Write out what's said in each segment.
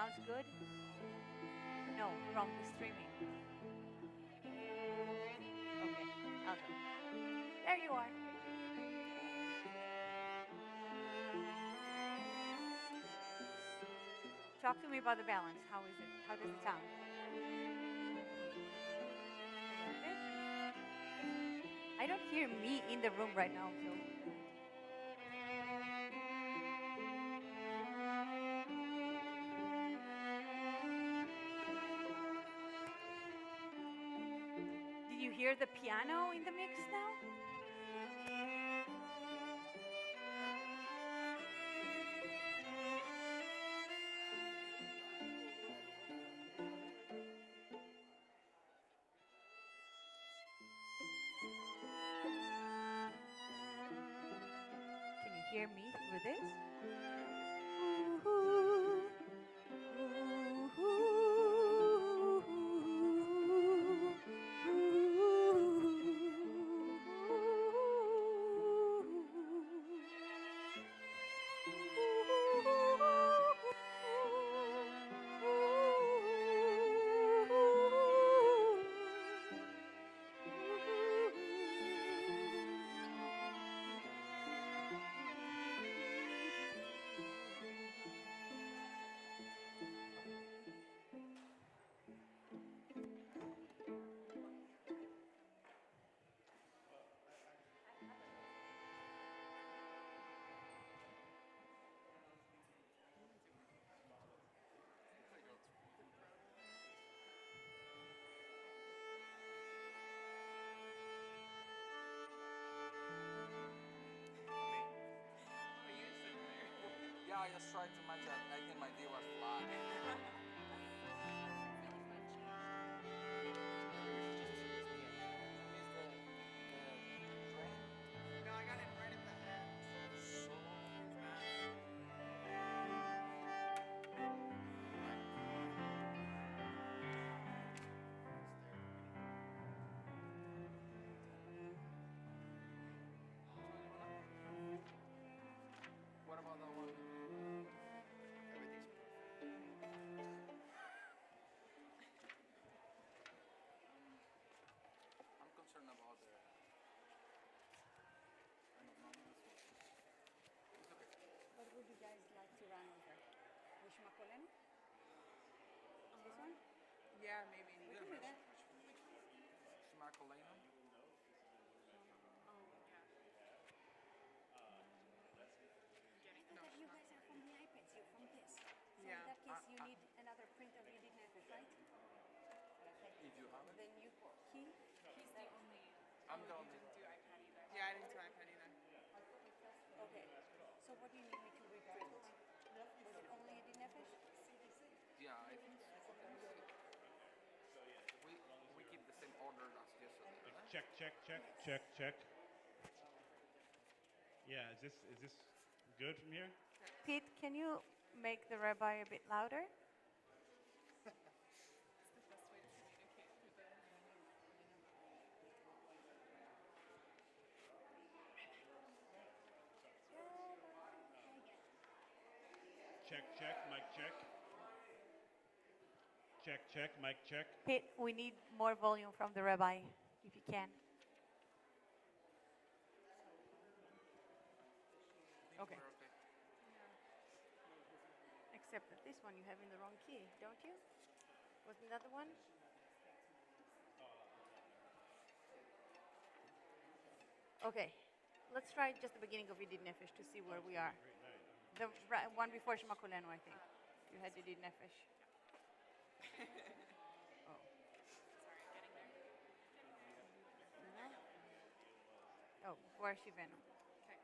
sounds good? No, from the streaming. Okay, I'll go. There you are. Talk to me about the balance. How is it? How does it sound? I don't hear me in the room right now, so. Did you hear the piano in the mix now? Can you hear me through this? Yeah, I just tried to match up. I think my D was flat. No, I got it right at the end. So what about that one? Everything's I'm concerned about the. I don't know. It's okay. What would you guys like to run over? Wishmakolen? This one? Yeah, maybe. We can do that. Schmackolena. That you guys are from the iPads, you're from this. So Yeah. in that case, you need another print of your Netflix, right? If you have it. The new key. He's the only. I'm the He only. didn't do iPad either. Yeah, I didn't do iPad either. Okay. So what do you need me to reprint? Was it only a Netflix? Yeah, I think so. Let me see. We keep the same order as yesterday. Right? Check. Yeah, is this good from here? Pete, can you make the rabbi a bit louder? It's the best way to communicate through the. Check, mic check. Check, mic check. Pete, we need more volume from the rabbi, if you can. Okay. We're okay. Except that this one you have in the wrong key, don't you? Wasn't that the one? Okay, let's try just the beginning of Yedid Nefesh to see where we are. The one before Shema Kolenu, I think. You had Yedid Nefesh. Oh. Sorry, getting there. Oh, before Shivenu. Okay.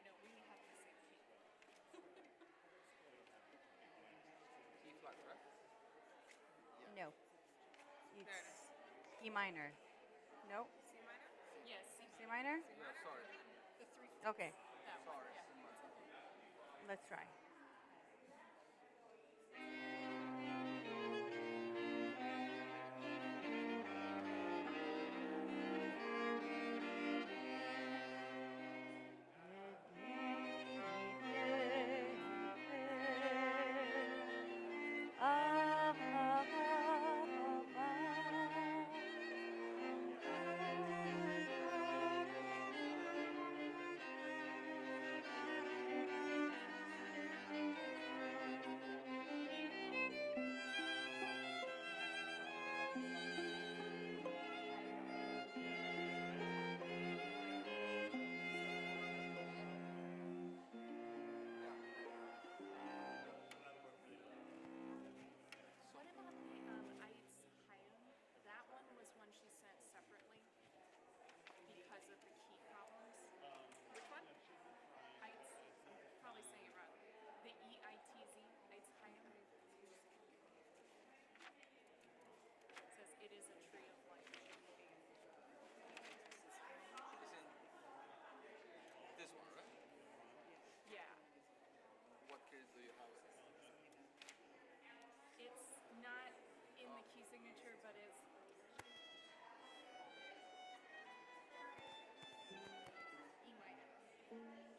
No, we have the same key. E flat, right? No. There it It's is. E minor. No? C minor? Yes, C minor? Yeah, sorry. the three. Okay, That one. Sorry. Yeah. so much. let's try.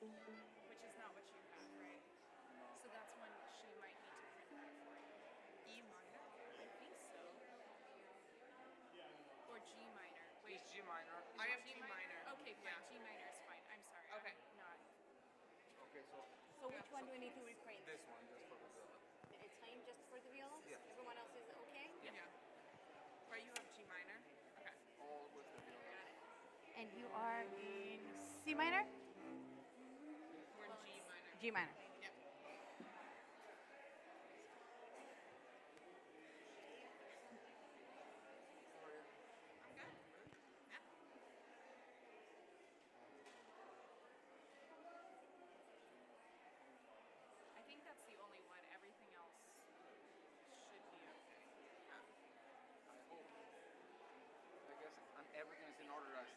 which is not what you have, right? So that's when she might need to print that for you. E minor. I think so. Or G minor. Wait. It's G minor. I have G minor. Okay, fine. Yeah. G minor is fine. I'm sorry. Okay. I'm not. Okay, so So which one do we need to reprint? this one just for the viola. It's fine just for the viola? Yeah. Everyone else is okay? Yeah. Right, you have G minor. Okay. All with the viola. Got it. And you are in C minor? We're in G minor. G minor. Yeah. I'm good. Yeah. I think that's the only one. Everything else should be okay. I hope. I guess everything is in order as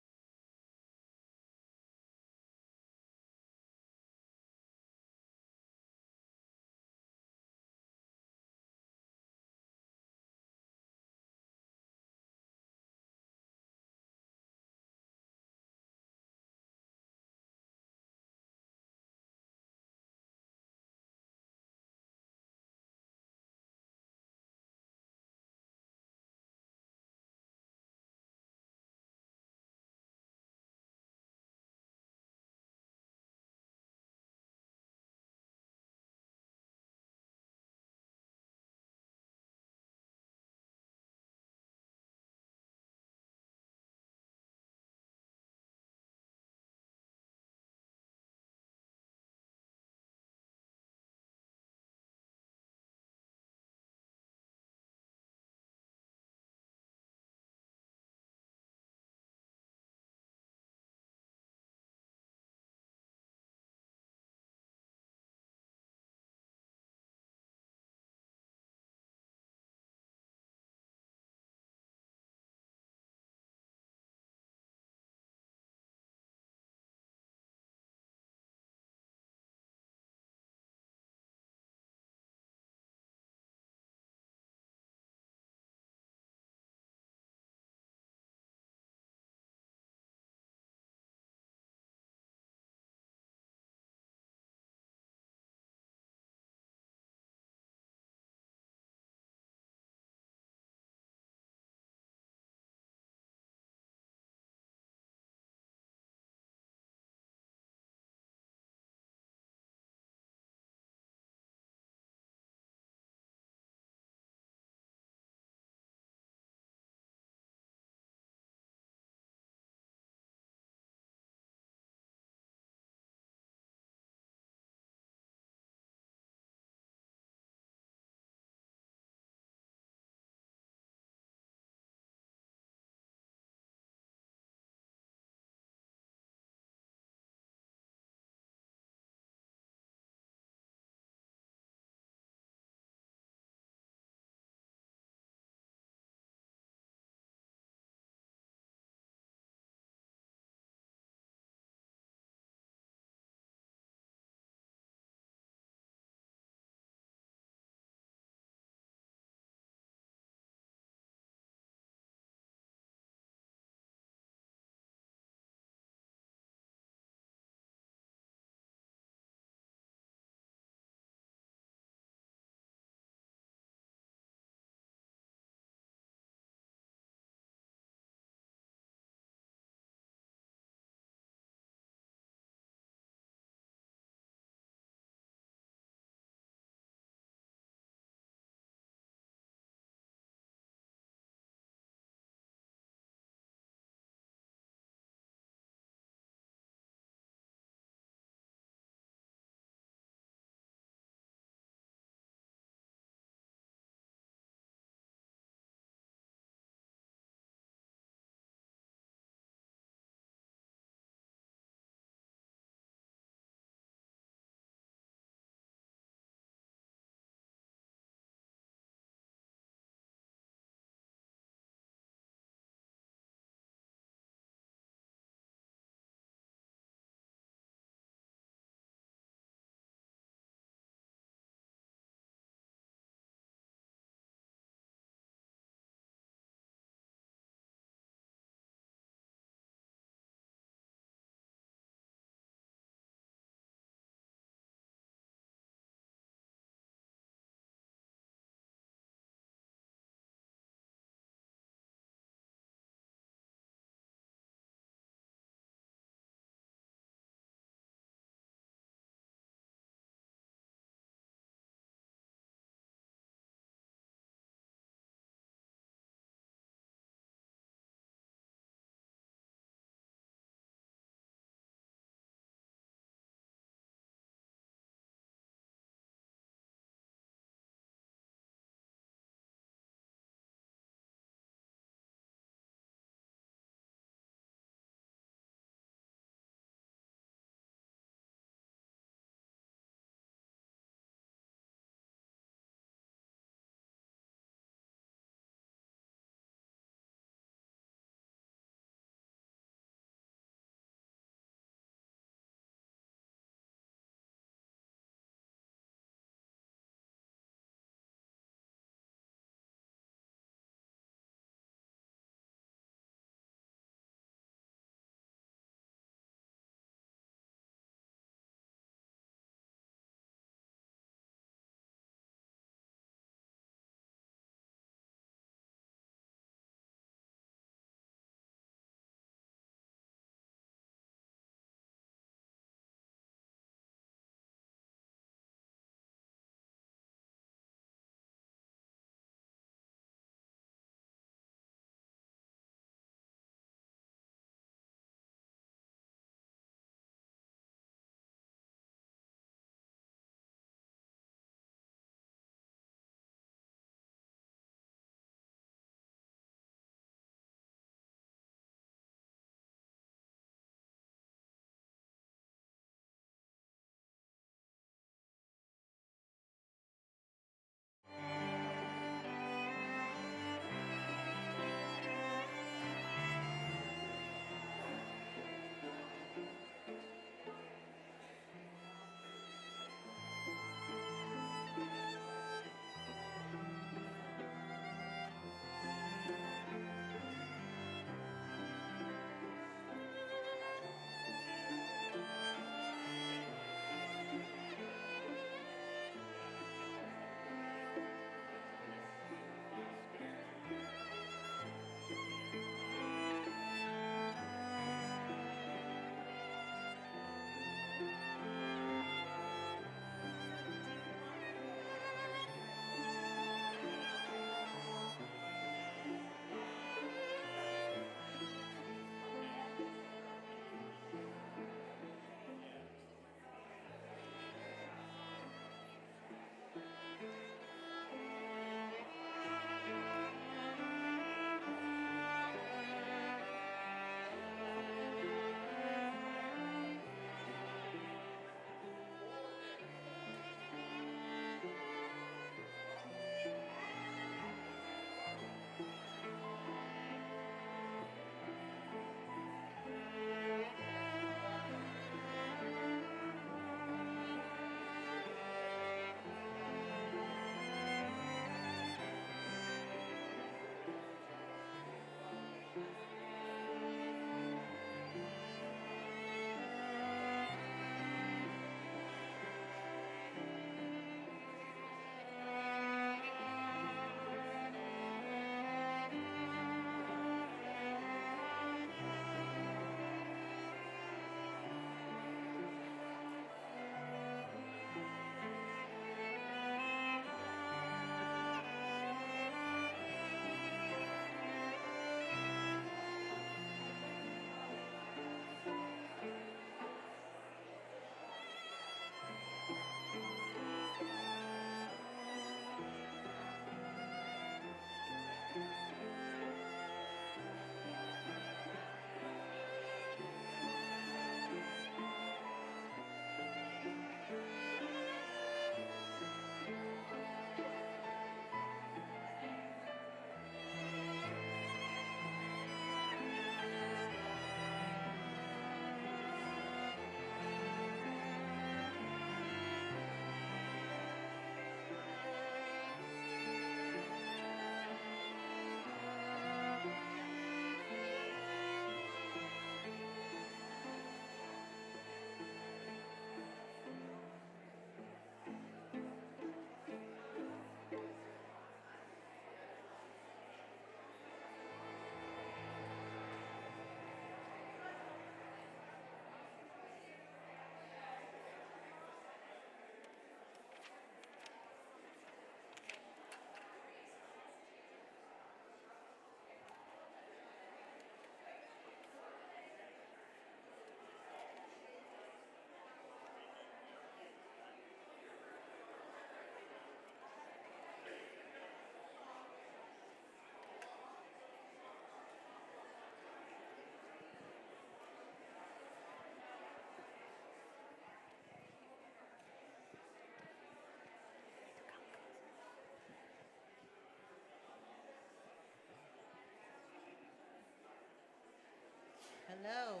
Hello.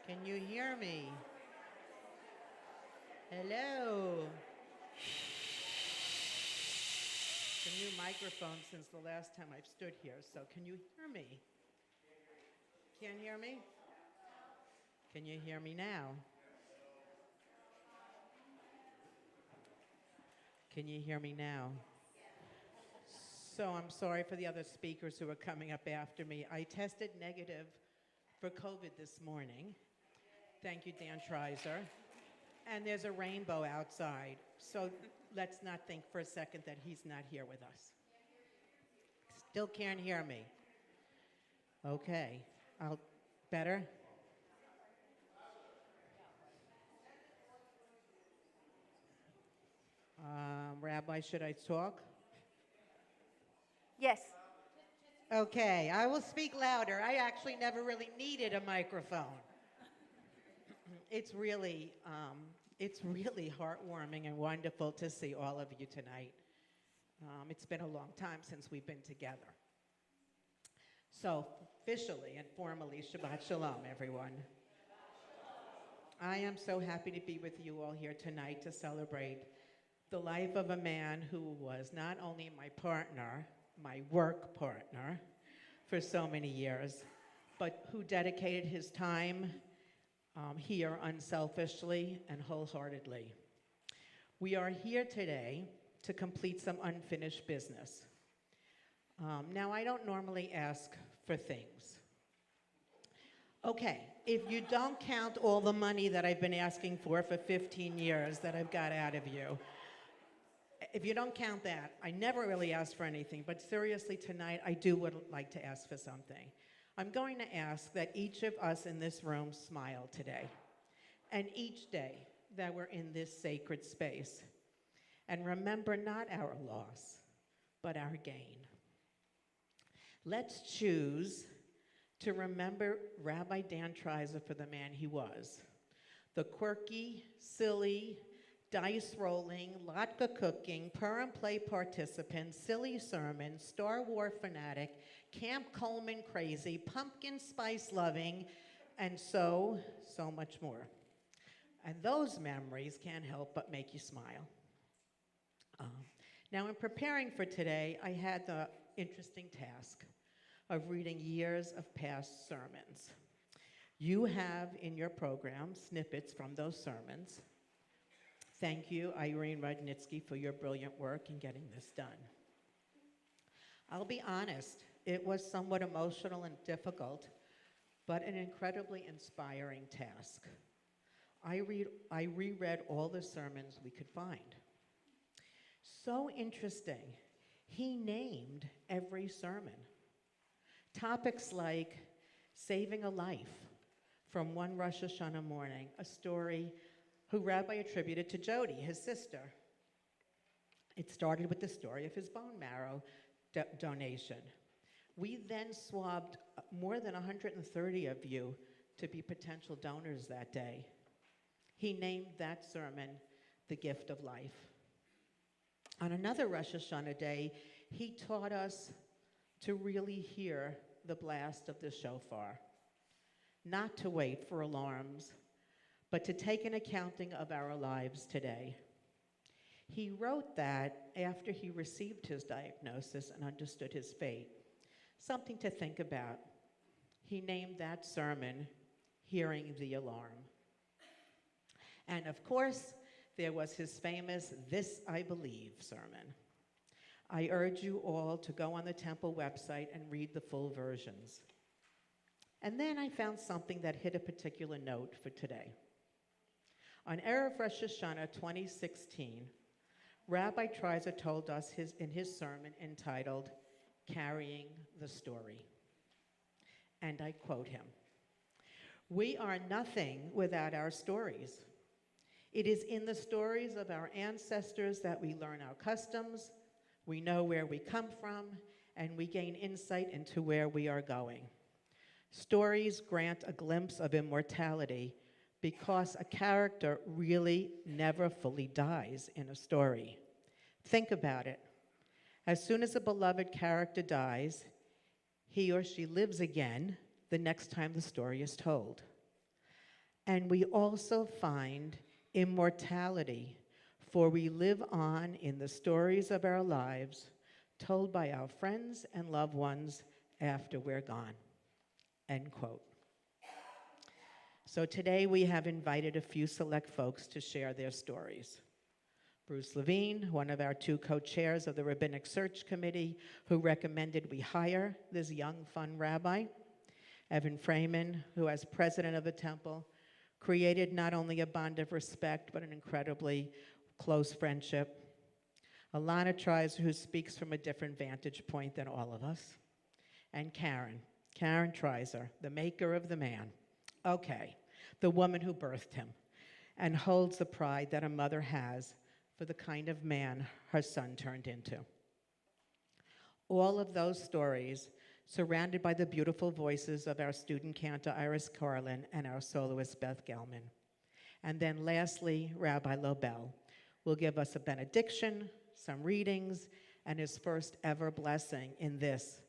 Can you hear me? Hello. It's a new microphone since the last time I've stood here, so can you hear me? Can't hear me? Can you hear me now? Can you hear me now? So I'm sorry for the other speakers who are coming up after me. I tested negative for COVID this morning. Thank you, Dan Treiser. And there's a rainbow outside, so let's not think for a second that he's not here with us. Still can't hear me. Okay, better? Rabbi, should I talk? Yes. Okay, I will speak louder. I actually never really needed a microphone. It's really heartwarming and wonderful to see all of you tonight. It's been a long time since we've been together. So, officially and formally, Shabbat Shalom, everyone. I am so happy to be with you all here tonight to celebrate the life of a man who was not only my partner, my work partner, for so many years, but who dedicated his time here unselfishly and wholeheartedly. We are here today to complete some unfinished business. Now, I don't normally ask for things. Okay, if you don't count all the money that I've been asking for 15 years that I've got out of you, if you don't count that, I never really ask for anything, but seriously tonight, I would like to ask for something. I'm going to ask that each of us in this room smile today, and each day that we're in this sacred space, and remember not our loss, but our gain. Let's choose to remember Rabbi Dan Treiser for the man he was, the quirky, silly, dice-rolling, latke cooking, Purim play participant, silly sermon, Star Wars fanatic, Camp Coleman crazy, pumpkin spice loving, and so much more. And those memories can't help but make you smile. Now, in preparing for today, I had the interesting task of reading years of past sermons. You have in your program snippets from those sermons. Thank you, Irene Rudnitsky, for your brilliant work in getting this done. I'll be honest, it was somewhat emotional and difficult, but an incredibly inspiring task. I reread all the sermons we could find. So interesting, he named every sermon. Topics like saving a life from one Rosh Hashanah morning, a story who Rabbi attributed to Jody, his sister. It started with the story of his bone marrow donation. We then swabbed more than 130 of you to be potential donors that day. He named that sermon, The Gift of Life. On another Rosh Hashanah day, he taught us to really hear the blast of the shofar, not to wait for alarms, but to take an accounting of our lives today. He wrote that after he received his diagnosis and understood his fate. Something to think about. He named that sermon, Hearing the Alarm. And of course, there was his famous This I Believe sermon. I urge you all to go on the temple website and read the full versions. And then I found something that hit a particular note for today. On Erev Rosh Hashanah 2016, Rabbi Treiser told us in his sermon entitled, Carrying the Story. And I quote him, "We are nothing without our stories. It is in the stories of our ancestors that we learn our customs, we know where we come from, and we gain insight into where we are going. Stories grant a glimpse of immortality because a character really never fully dies in a story. Think about it. As soon as a beloved character dies, he or she lives again the next time the story is told. And we also find immortality, for we live on in the stories of our lives told by our friends and loved ones after we're gone. End quote. So today we have invited a few select folks to share their stories. Bruce Levine, one of our 2 co-chairs of the Rabbinic Search Committee, who recommended we hire this young, fun rabbi. Evan Freeman, who as president of the temple, created not only a bond of respect, but an incredibly close friendship. Alana Treiser, who speaks from a different vantage point than all of us. And Karen Treiser, the maker of the man. Okay, the woman who birthed him and holds the pride that a mother has for the kind of man her son turned into. All of those stories surrounded by the beautiful voices of our student cantor Iris Carlin and our soloist Beth Gelman. And then lastly, Rabbi Lobel will give us a benediction, some readings, and his first ever blessing in this,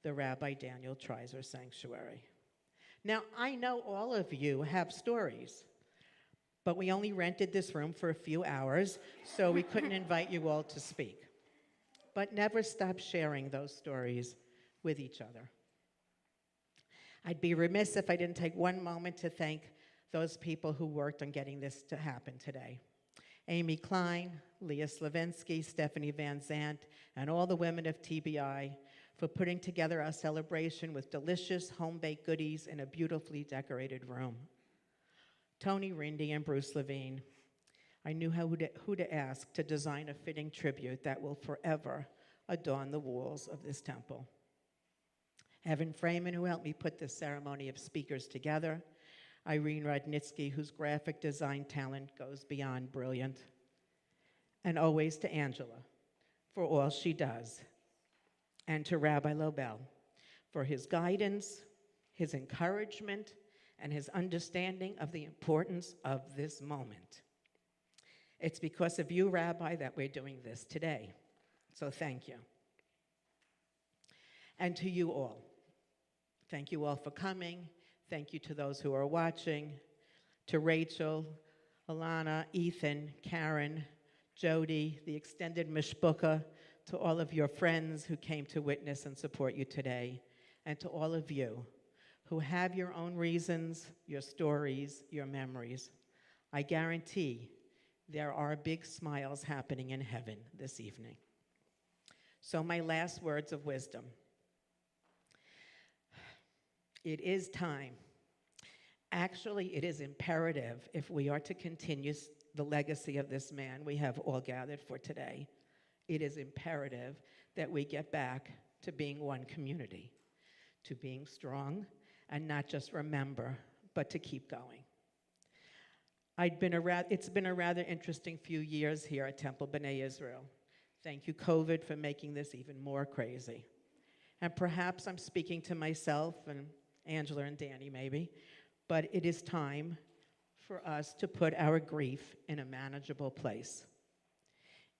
the Rabbi Daniel Treiser Sanctuary. Now, I know all of you have stories, but we only rented this room for a few hours, so we couldn't invite you all to speak. But never stop sharing those stories with each other. I'd be remiss if I didn't take one moment to thank those people who worked on getting this to happen today. Amy Klein, Leah Slavinsky, Stephanie Van Zandt, and all the women of TBI for putting together our celebration with delicious home-baked goodies in a beautifully decorated room. Tony Rindy and Bruce Levine, I knew who to ask to design a fitting tribute that will forever adorn the walls of this temple. Evan Freeman, who helped me put this ceremony of speakers together. Irene Rodnitsky, whose graphic design talent goes beyond brilliant. And always to Angela for all she does. And to Rabbi Lobel for his guidance, his encouragement, and his understanding of the importance of this moment. It's because of you, Rabbi, that we're doing this today. So thank you. And to you all. Thank you all for coming. Thank you to those who are watching. To Rachel, Alana, Ethan, Karen, Jody, the extended mishpucha, to all of your friends who came to witness and support you today, and to all of you who have your own reasons, your stories, your memories. I guarantee there are big smiles happening in heaven this evening. So my last words of wisdom. It is time. Actually, it is imperative if we are to continue the legacy of this man we have all gathered for today. It is imperative that we get back to being one community, to being strong, and not just remember, but to keep going. It's been a rather interesting few years here at Temple B'nai Israel. Thank you, COVID, for making this even more crazy. And perhaps I'm speaking to myself and Angela and Danny maybe, but it is time for us to put our grief in a manageable place.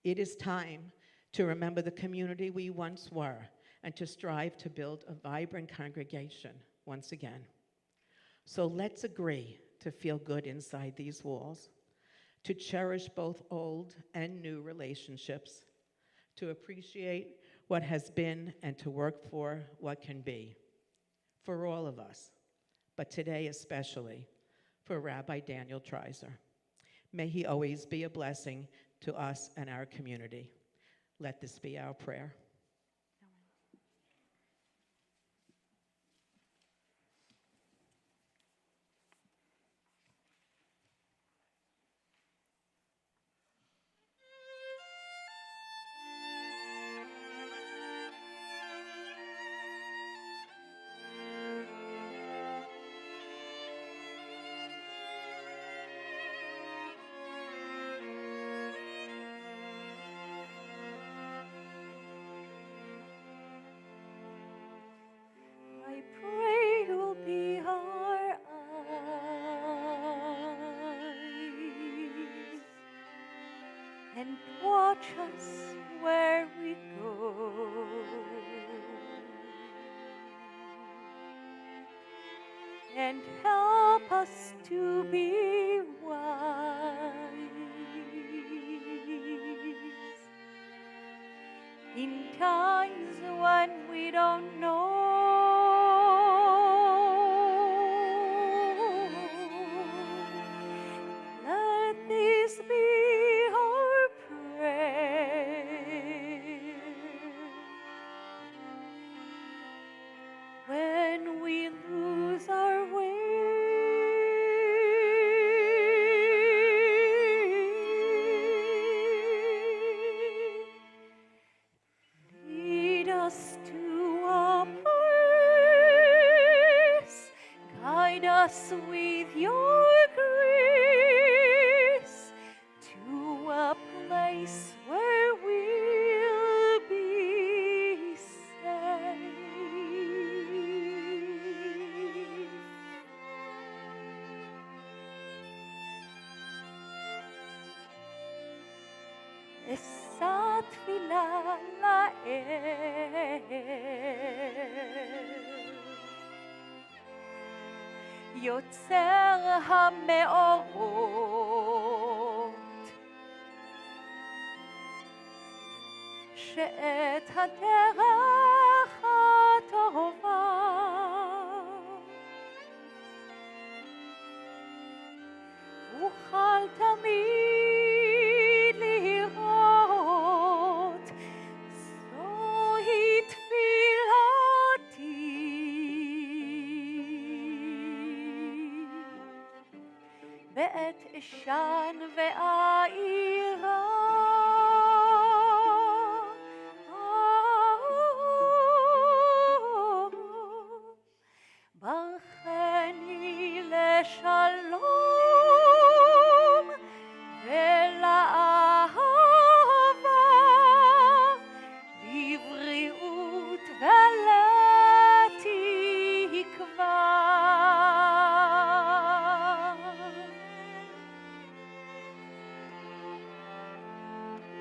It is time to remember the community we once were and to strive to build a vibrant congregation once again. So let's agree to feel good inside these walls, to cherish both old and new relationships, to appreciate what has been and to work for what can be, for all of us, but today especially for Rabbi Daniel Treiser. May he always be a blessing to us and our community. Let this be our prayer. and help us to be wise in times when we don't know. Let this be our prayer when we lose our way. Lead us to a place, guide us with your grace to a place where we'll be safe. אשא תפילה לאל, יוצר המאורות, שאת הדרך הטובה אוכל תמיד לראות. זוהי תפילתי, בעת אשן ואעירה. ברכני לשלום ולאהבה, לבריאות ולתקווה.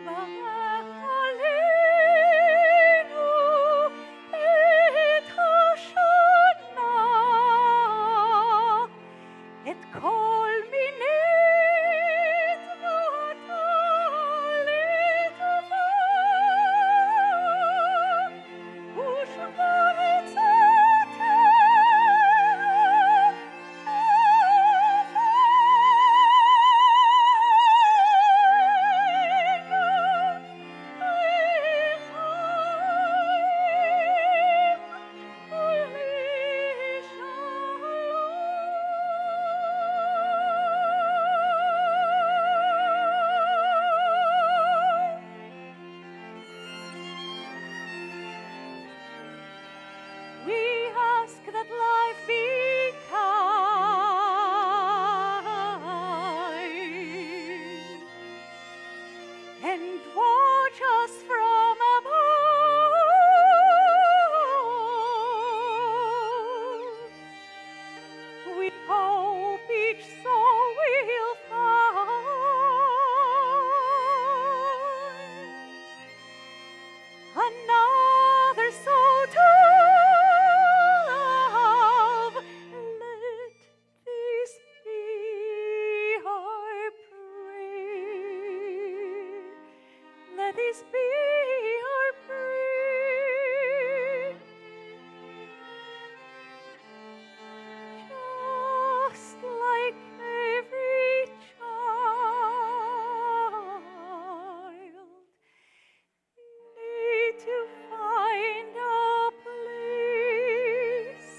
ברך עלינו את השנה, את כל מיני תנועתה לטובה, ושמור את צאתנו we ask that life be kind and watch us from above. We hope each soul will find another soul to love. Let this be our prayer. Let this be our prayer. Just like every child need to find a place,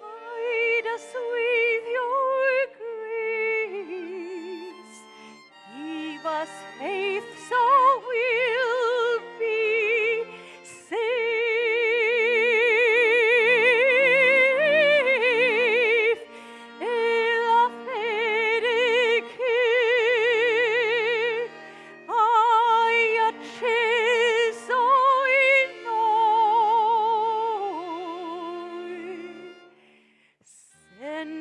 guide us with your grace. Give us faith so we'll be safe. La fede che hai acceso in noi, send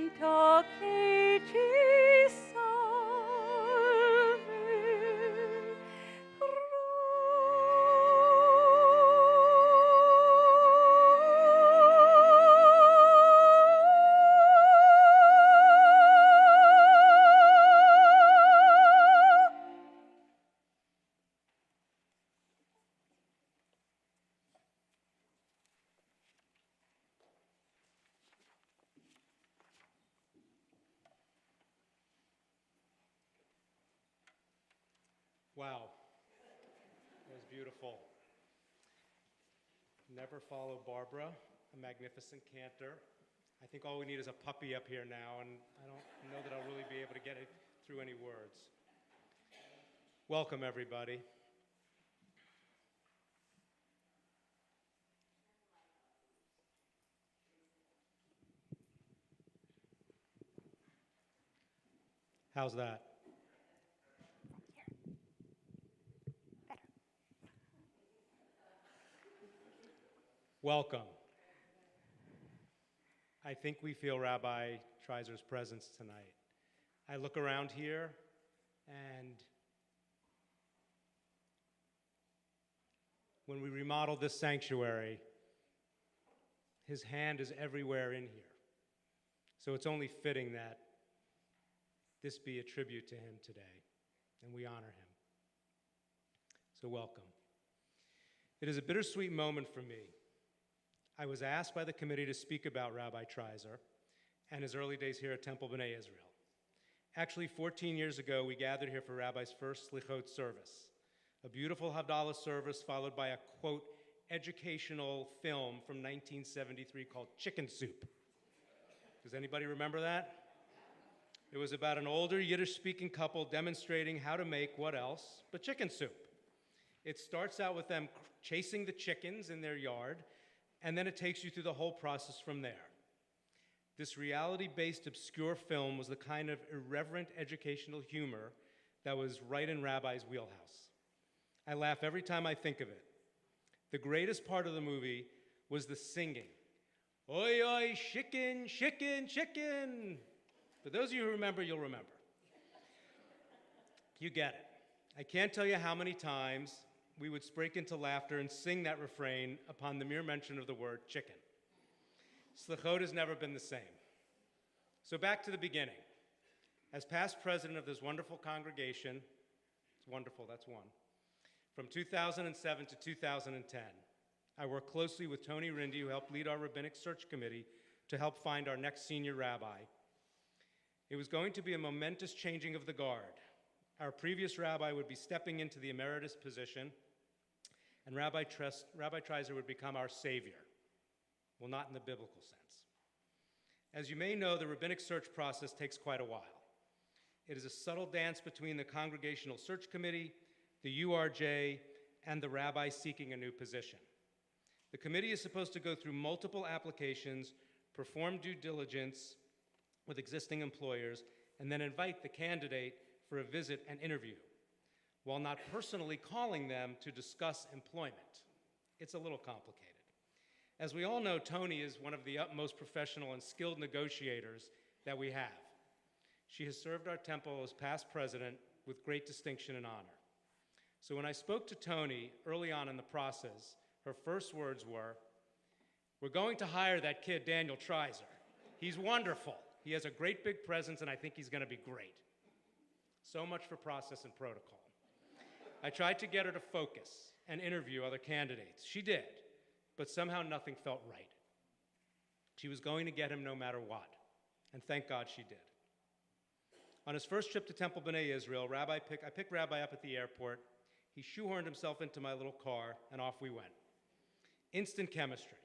Wow, that was beautiful. Never follow Barbara, a magnificent cantor. I think all we need is a puppy up here now, and I don't know that I'll really be able to get it through any words. Welcome, everybody. How's that? Welcome. I think we feel Rabbi Treiser's presence tonight. I look around here, and when we remodeled this sanctuary, his hand is everywhere in here. So it's only fitting that this be a tribute to him today, and we honor him. So welcome. It is a bittersweet moment for me. I was asked by the committee to speak about Rabbi Treiser and his early days here at Temple B'nai Israel. Actually, 14 years ago, we gathered here for Rabbi's first Selichot service, a beautiful Havdalah service followed by a, quote, educational film from 1973 called Chicken Soup. Does anybody remember that? It was about an older Yiddish-speaking couple demonstrating how to make what else but chicken soup. It starts out with them chasing the chickens in their yard, and then it takes you through the whole process from there. This reality-based obscure film was the kind of irreverent educational humor that was right in Rabbi's wheelhouse. I laugh every time I think of it. The greatest part of the movie was the singing. Oi, oi, chicken, chicken, chicken. For those of you who remember, you'll remember. You get it. I can't tell you how many times we would break into laughter and sing that refrain upon the mere mention of the word chicken. Selichot has never been the same. So back to the beginning. As past president of this wonderful congregation, it's wonderful, that's one, from 2007 to 2010, I worked closely with Tony Rindy, who helped lead our rabbinic search committee to help find our next senior rabbi. It was going to be a momentous changing of the guard. Our previous rabbi would be stepping into the emeritus position, and Rabbi Treiser would become our savior. Well, not in the biblical sense. As you may know, the rabbinic search process takes quite a while. It is a subtle dance between the Congregational Search Committee, the URJ, and the rabbi seeking a new position. The committee is supposed to go through multiple applications, perform due diligence with existing employers, and then invite the candidate for a visit and interview, while not personally calling them to discuss employment. It's a little complicated. As we all know, Tony is one of the utmost professional and skilled negotiators that we have. She has served our temple as past president with great distinction and honor. So when I spoke to Tony early on in the process, her first words were, "We're going to hire that kid, Daniel Treiser. He's wonderful. He has a great big presence, and I think he's going to be great." So much for process and protocol. I tried to get her to focus and interview other candidates. She did, but somehow nothing felt right. She was going to get him no matter what, and thank God she did. On his first trip to Temple B'nai Israel, I picked Rabbi up at the airport. He shoehorned himself into my little car, and off we went. Instant chemistry,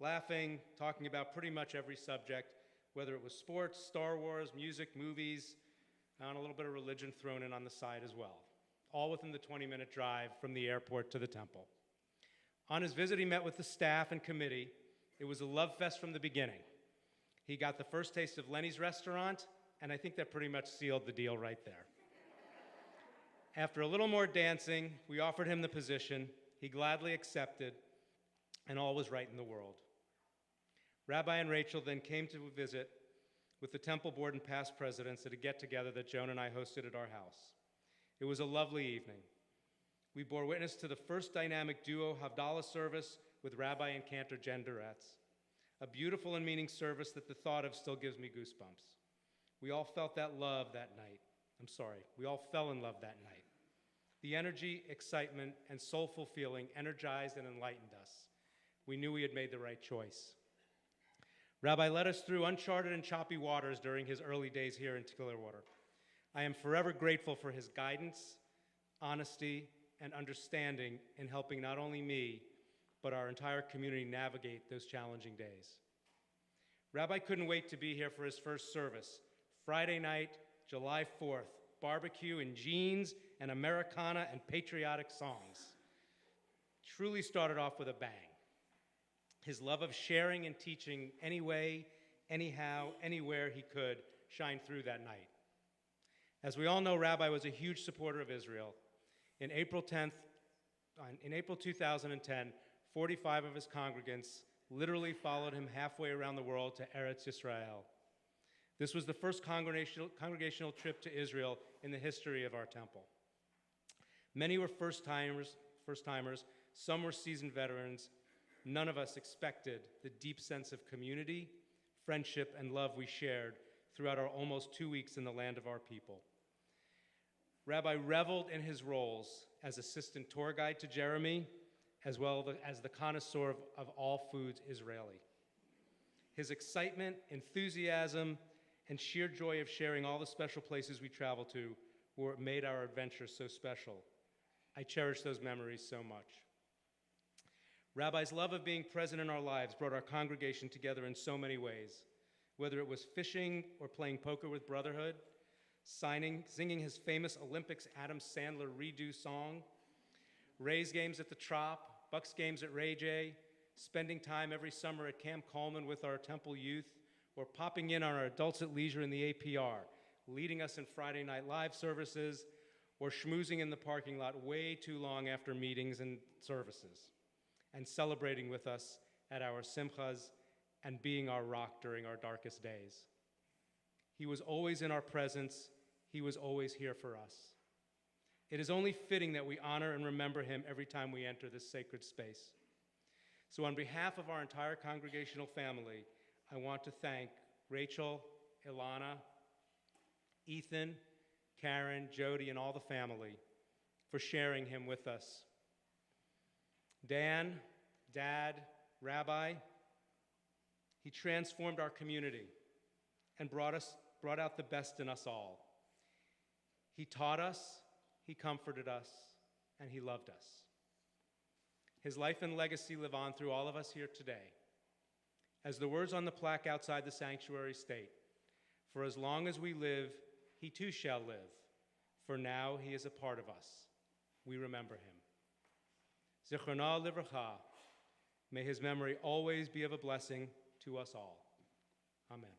laughing, talking about pretty much every subject, whether it was sports, Star Wars, music, movies, and a little bit of religion thrown in on the side as well, all within the 20-minute drive from the airport to the temple. On his visit, he met with the staff and committee. It was a love fest from the beginning. He got the first taste of Lenny's restaurant, and I think that pretty much sealed the deal right there. After a little more dancing, we offered him the position. He gladly accepted, and all was right in the world. Rabbi and Rachel then came to visit with the temple board and past presidents at a get-together that Joan and I hosted at our house. It was a lovely evening. We bore witness to the first dynamic duo Havdalah service with Rabbi and cantor Jen Duretz, a beautiful and meaning service that the thought of still gives me goosebumps. We all felt that love that night. We all fell in love that night. The energy, excitement, and soulful feeling energized and enlightened us. We knew we had made the right choice. Rabbi led us through uncharted and choppy waters during his early days here in Clearwater. I am forever grateful for his guidance, honesty, and understanding in helping not only me, but our entire community navigate those challenging days. Rabbi couldn't wait to be here for his first service, Friday night, July 4th, barbecue in jeans and Americana and patriotic songs. Truly started off with a bang. His love of sharing and teaching any way, anyhow, anywhere he could shine through that night. As we all know, Rabbi was a huge supporter of Israel. In April 2010, 45 of his congregants literally followed him halfway around the world to Eretz Yisrael. This was the first congregational trip to Israel in the history of our temple. Many were first-timers, some were seasoned veterans. None of us expected the deep sense of community, friendship, and love we shared throughout our almost 2 weeks in the land of our people. Rabbi reveled in his roles as assistant tour guide to Jeremy, as well as the connoisseur of all foods Israeli. His excitement, enthusiasm, and sheer joy of sharing all the special places we travel to were what made our adventure so special. I cherish those memories so much. Rabbi's love of being present in our lives brought our congregation together in so many ways, whether it was fishing or playing poker with Brotherhood, singing his famous Olympics Adam Sandler redo song, Rays games at the Trop, Bucks games at Ray J, spending time every summer at Camp Coleman with our temple youth, or popping in on our Adults at Leisure in the APR, leading us in Friday Night Live services, or schmoozing in the parking lot way too long after meetings and services, and celebrating with us at our simchas and being our rock during our darkest days. He was always in our presence. He was always here for us. It is only fitting that we honor and remember him every time we enter this sacred space. So on behalf of our entire congregational family, I want to thank Rachel, Ilana, Ethan, Karen, Jody, and all the family for sharing him with us. Dan, Dad, Rabbi, he transformed our community and brought out the best in us all. He taught us, he comforted us, and he loved us. His life and legacy live on through all of us here today. As the words on the plaque outside the sanctuary state, for as long as we live, he too shall live. For now he is a part of us. We remember him. Zichronah livracha. May his memory always be of a blessing to us all. Amen.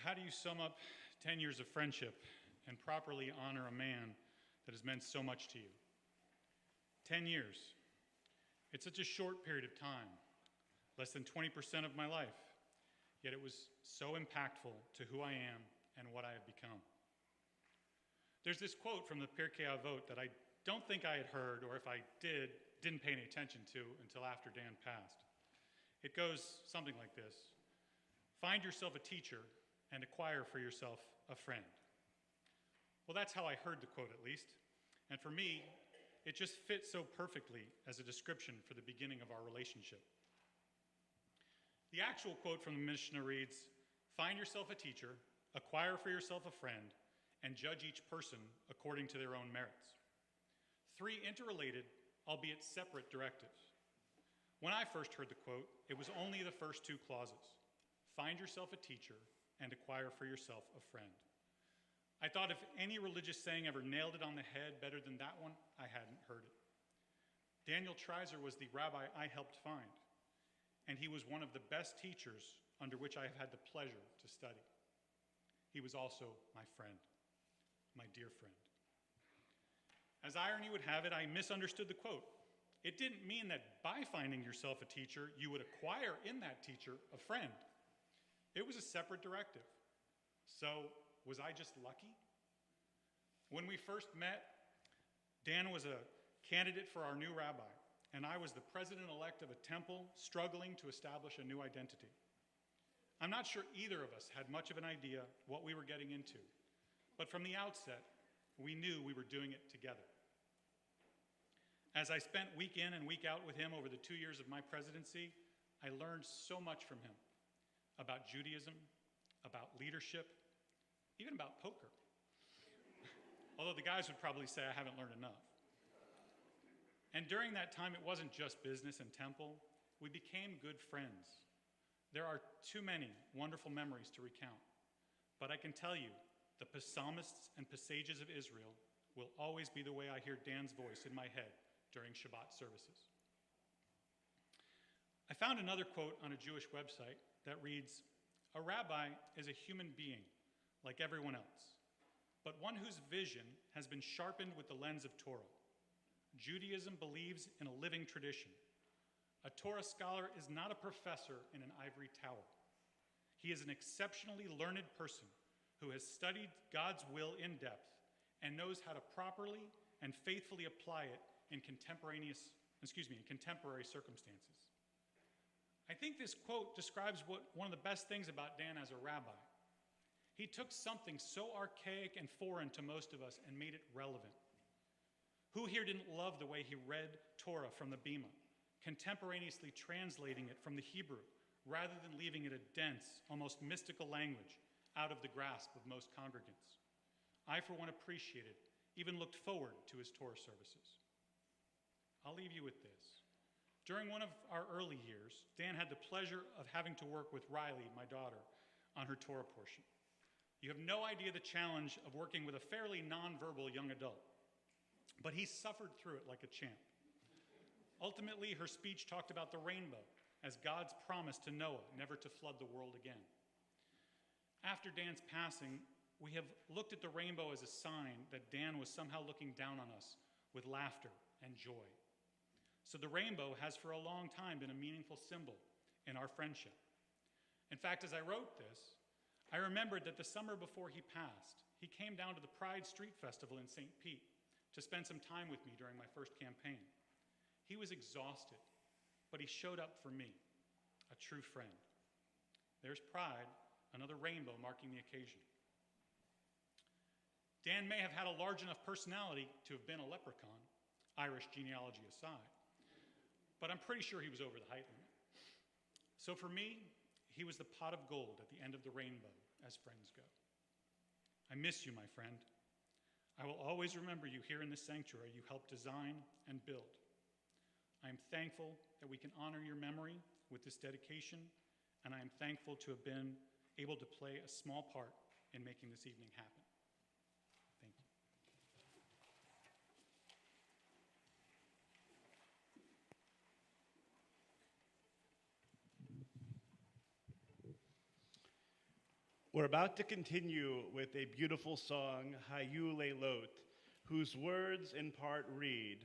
how do you sum up 10 years of friendship and properly honor a man that has meant so much to you? 10 years. It's such a short period of time, less than 20% of my life, yet it was so impactful to who I am and what I have become. There's this quote from the Pirkei Avot that I don't think I had heard, or if I did, didn't pay any attention to until after Dan passed. It goes something like this: find yourself a teacher and acquire for yourself a friend. Well, that's how I heard the quote, at least. And for me, it just fits so perfectly as a description for the beginning of our relationship. The actual quote from the Mishnah reads, find yourself a teacher, acquire for yourself a friend, and judge each person according to their own merits. 3 interrelated, albeit separate directives. When I first heard the quote, it was only the first 2 clauses. Find yourself a teacher and acquire for yourself a friend. I thought if any religious saying ever nailed it on the head better than that one, I hadn't heard it. Daniel Treiser was the rabbi I helped find, and he was one of the best teachers under which I have had the pleasure to study. He was also my friend, my dear friend. As irony would have it, I misunderstood the quote. It didn't mean that by finding yourself a teacher, you would acquire in that teacher a friend. It was a separate directive. So, was I just lucky? When we first met, Dan was a candidate for our new rabbi, and I was the president-elect of a temple struggling to establish a new identity. I'm not sure either of us had much of an idea what we were getting into, but from the outset, we knew we were doing it together. As I spent week in and week out with him over the 2 years of my presidency, I learned so much from him about Judaism, about leadership, even about poker. Although the guys would probably say I haven't learned enough. And during that time, it wasn't just business and temple. We became good friends. There are too many wonderful memories to recount. But I can tell you, the psalmists and passages of Israel will always be the way I hear Dan's voice in my head during Shabbat services. I found another quote on a Jewish website that reads, a rabbi is a human being like everyone else, but one whose vision has been sharpened with the lens of Torah. Judaism believes in a living tradition. A Torah scholar is not a professor in an ivory tower. He is an exceptionally learned person who has studied God's will in depth and knows how to properly and faithfully apply it in contemporary circumstances. I think this quote describes one of the best things about Dan as a rabbi. He took something so archaic and foreign to most of us and made it relevant. Who here didn't love the way he read Torah from the Bima, contemporaneously translating it from the Hebrew, rather than leaving it a dense, almost mystical language out of the grasp of most congregants? I, for one, appreciated, even looked forward to his Torah services. I'll leave you with this. During one of our early years, Dan had the pleasure of having to work with Riley, my daughter, on her Torah portion. You have no idea the challenge of working with a fairly nonverbal young adult, but he suffered through it like a champ. Ultimately, her speech talked about the rainbow as God's promise to Noah never to flood the world again. After Dan's passing, we have looked at the rainbow as a sign that Dan was somehow looking down on us with laughter and joy. So the rainbow has for a long time been a meaningful symbol in our friendship. In fact, as I wrote this, I remembered that the summer before he passed, he came down to the Pride Street Festival in St. Pete to spend some time with me during my first campaign. He was exhausted, but he showed up for me, a true friend. There's Pride, another rainbow marking the occasion. Dan may have had a large enough personality to have been a leprechaun, Irish genealogy aside, but I'm pretty sure he was over the height limit. So for me, he was the pot of gold at the end of the rainbow, as friends go. I miss you, my friend. I will always remember you here in this sanctuary you helped design and build. I am thankful that we can honor your memory with this dedication, and I am thankful to have been able to play a small part in making this evening happen. Thank you. We're about to continue with a beautiful song, Hayu Leilot, whose words in part read,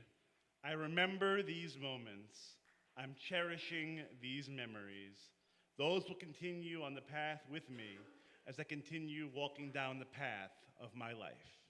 I remember these moments. I'm cherishing these memories. Those will continue on the path with me as I continue walking down the path of my life.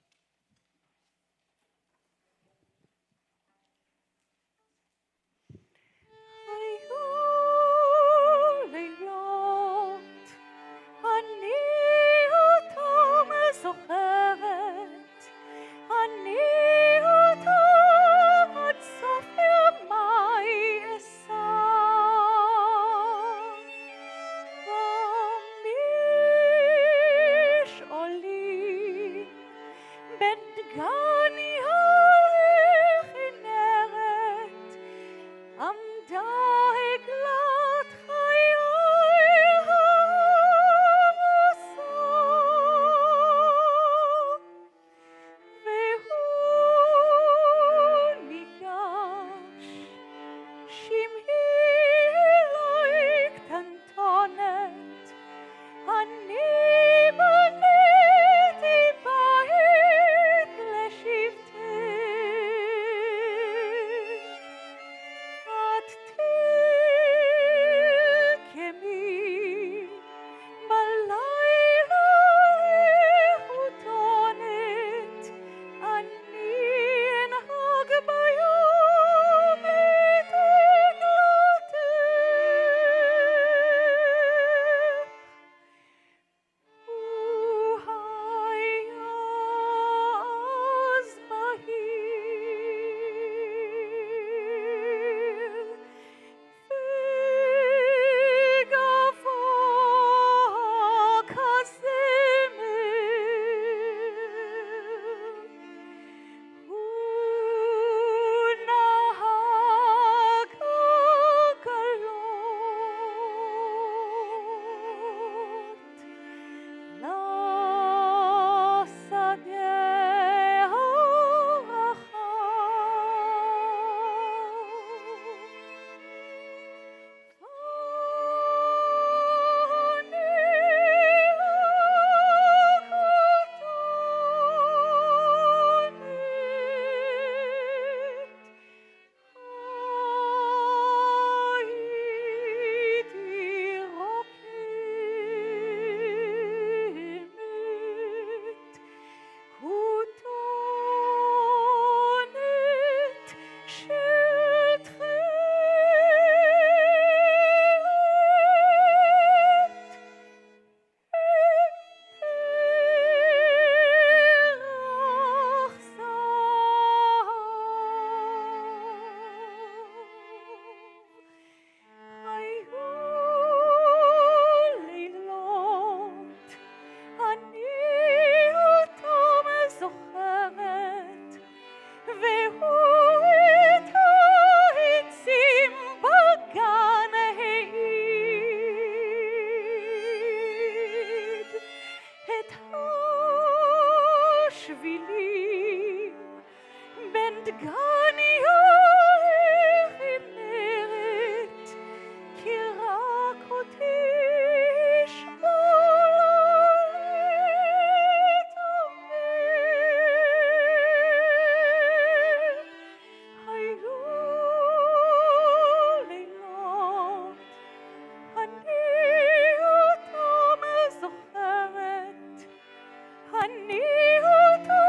אני אותו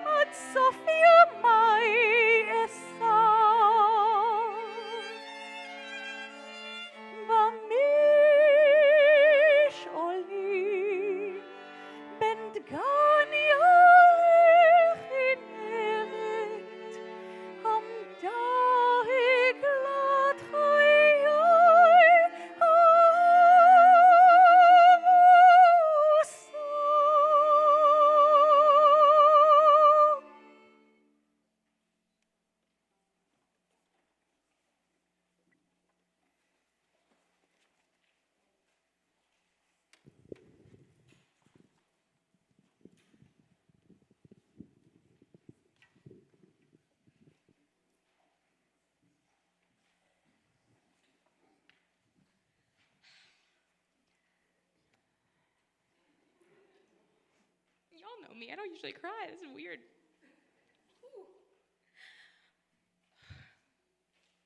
עד סוף ימיי all know me. I don't usually cry. This is weird. Ooh.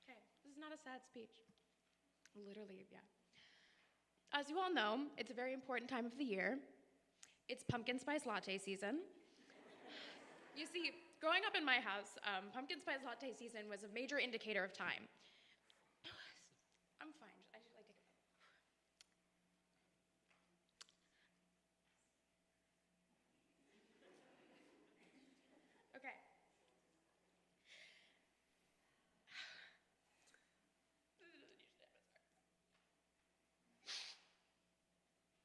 Okay, this is not a sad speech. Literally, yeah. As you all know, it's a very important time of the year. It's pumpkin spice latte season. You see, growing up in my house, pumpkin spice latte season was a major indicator of time. I'm fine. I should take a breath. Okay.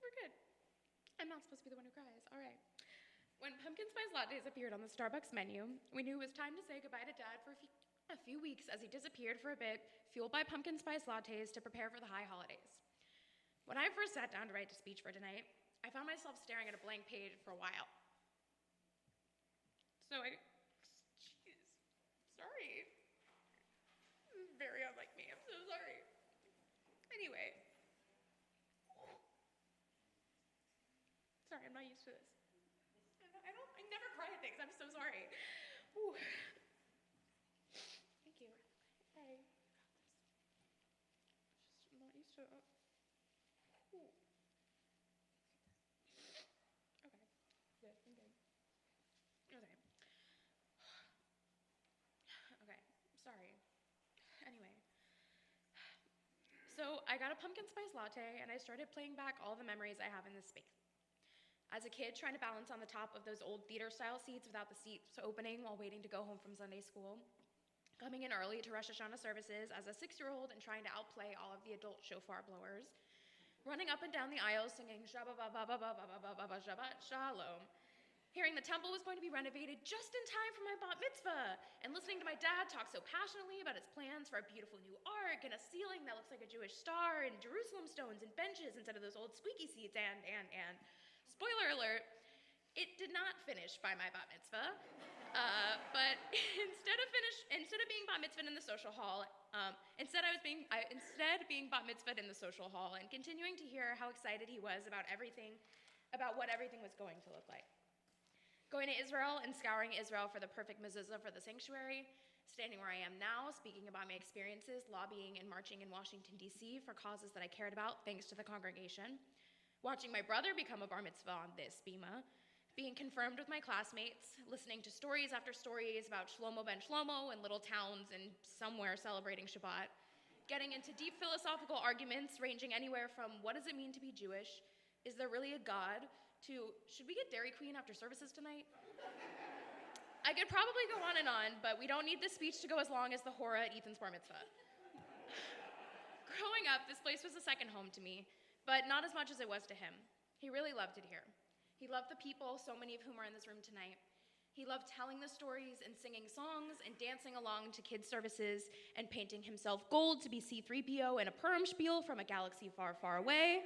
We're good. I'm not supposed to be the one who cries. All right. When pumpkin spice lattes appeared on the Starbucks menu, we knew it was time to say goodbye to Dad for a few weeks as he disappeared for a bit, fueled by pumpkin spice lattes to prepare for the high holidays. When I first sat down to write the speech for tonight, I found myself staring at a blank page for a while. Jeez, sorry. This is very unlike me. I'm so sorry. Anyway. Sorry, I'm not used to this. I never cry at things. I'm so sorry. Ooh. Thank you. Hey, I'm not used to it. Ooh. Okay. Good. I'm good. Okay. Okay. Sorry. Anyway. So I got a pumpkin spice latte and I started playing back all the memories I have in this space. As a kid, trying to balance on the top of those old theater-style seats without the seats opening while waiting to go home from Sunday school. Coming in early to Rosh Hashanah services as a 6-year-old and trying to outplay all of the adult shofar blowers. Running up and down the aisles singing Shabbat Shabbat Shalom. Hearing the temple was going to be renovated just in time for my bat mitzvah. And listening to my dad talk so passionately about his plans for a beautiful new ark and a ceiling that looks like a Jewish star and Jerusalem stones and benches instead of those old squeaky seats and spoiler alert, it did not finish by my bat mitzvah, but instead of being bat mitzvahed in the social hall, instead being bat mitzvahed in the social hall and continuing to hear how excited he was about what everything was going to look like. Going to Israel and scouring Israel for the perfect mezuzah for the sanctuary, standing where I am now, speaking about my experiences, lobbying and marching in Washington, D.C. for causes that I cared about thanks to the congregation. Watching my brother become a bar mitzvah on this bima, being confirmed with my classmates, listening to stories after stories about Shlomo ben Shlomo and little towns and somewhere celebrating Shabbat, getting into deep philosophical arguments ranging anywhere from what does it mean to be Jewish, is there really a God, to should we get Dairy Queen after services tonight? I could probably go on, but we don't need this speech to go as long as the Hora at Ethan's bar mitzvah. Growing up, this place was a second home to me, but not as much as it was to him. He really loved it here. He loved the people, so many of whom are in this room tonight. He loved telling the stories and singing songs and dancing along to kids' services and painting himself gold to be C-3PO in a Purim spiel from a galaxy far, far away,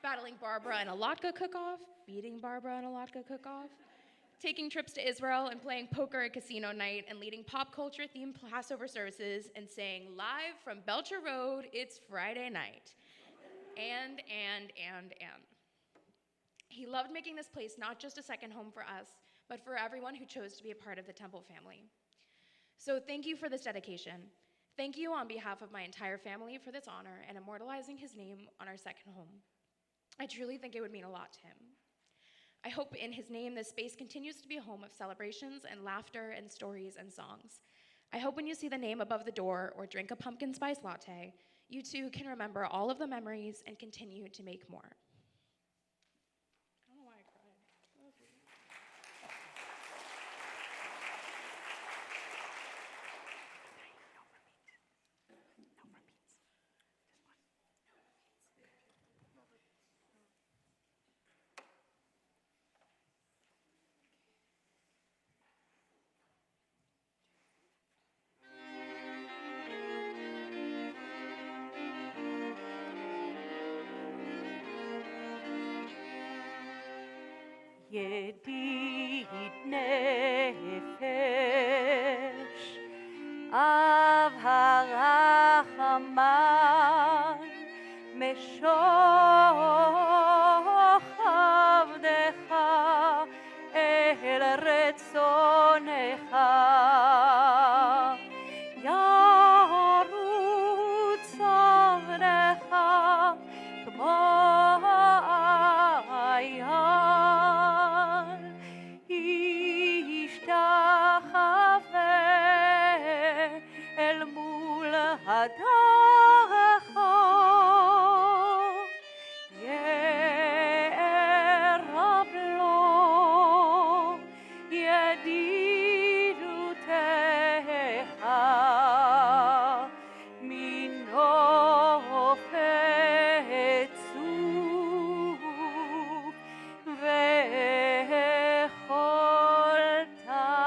battling Barbara in a latke cook-off, beating Barbara in a latke cook-off, taking trips to Israel and playing poker at casino night and leading pop culture-themed Passover services and saying live from Belcher Road, it's Friday night. And. He loved making this place not just a second home for us, but for everyone who chose to be a part of the Temple family. So thank you for this dedication. Thank you on behalf of my entire family for this honor and immortalizing his name on our second home. I truly think it would mean a lot to him. I hope in his name this space continues to be a home of celebrations and laughter and stories and songs. I hope when you see the name above the door or drink a pumpkin spice latte, you too can remember all of the memories and continue to make more. I don't know why I cried. That was weird. ידיד נפש, אב הרחמן, משוך עבדך צונך ירוץ צונך כמו אייל ישתחווה אל מול הדרך יערב לו ידידותך מנופת צוף וכל טעם.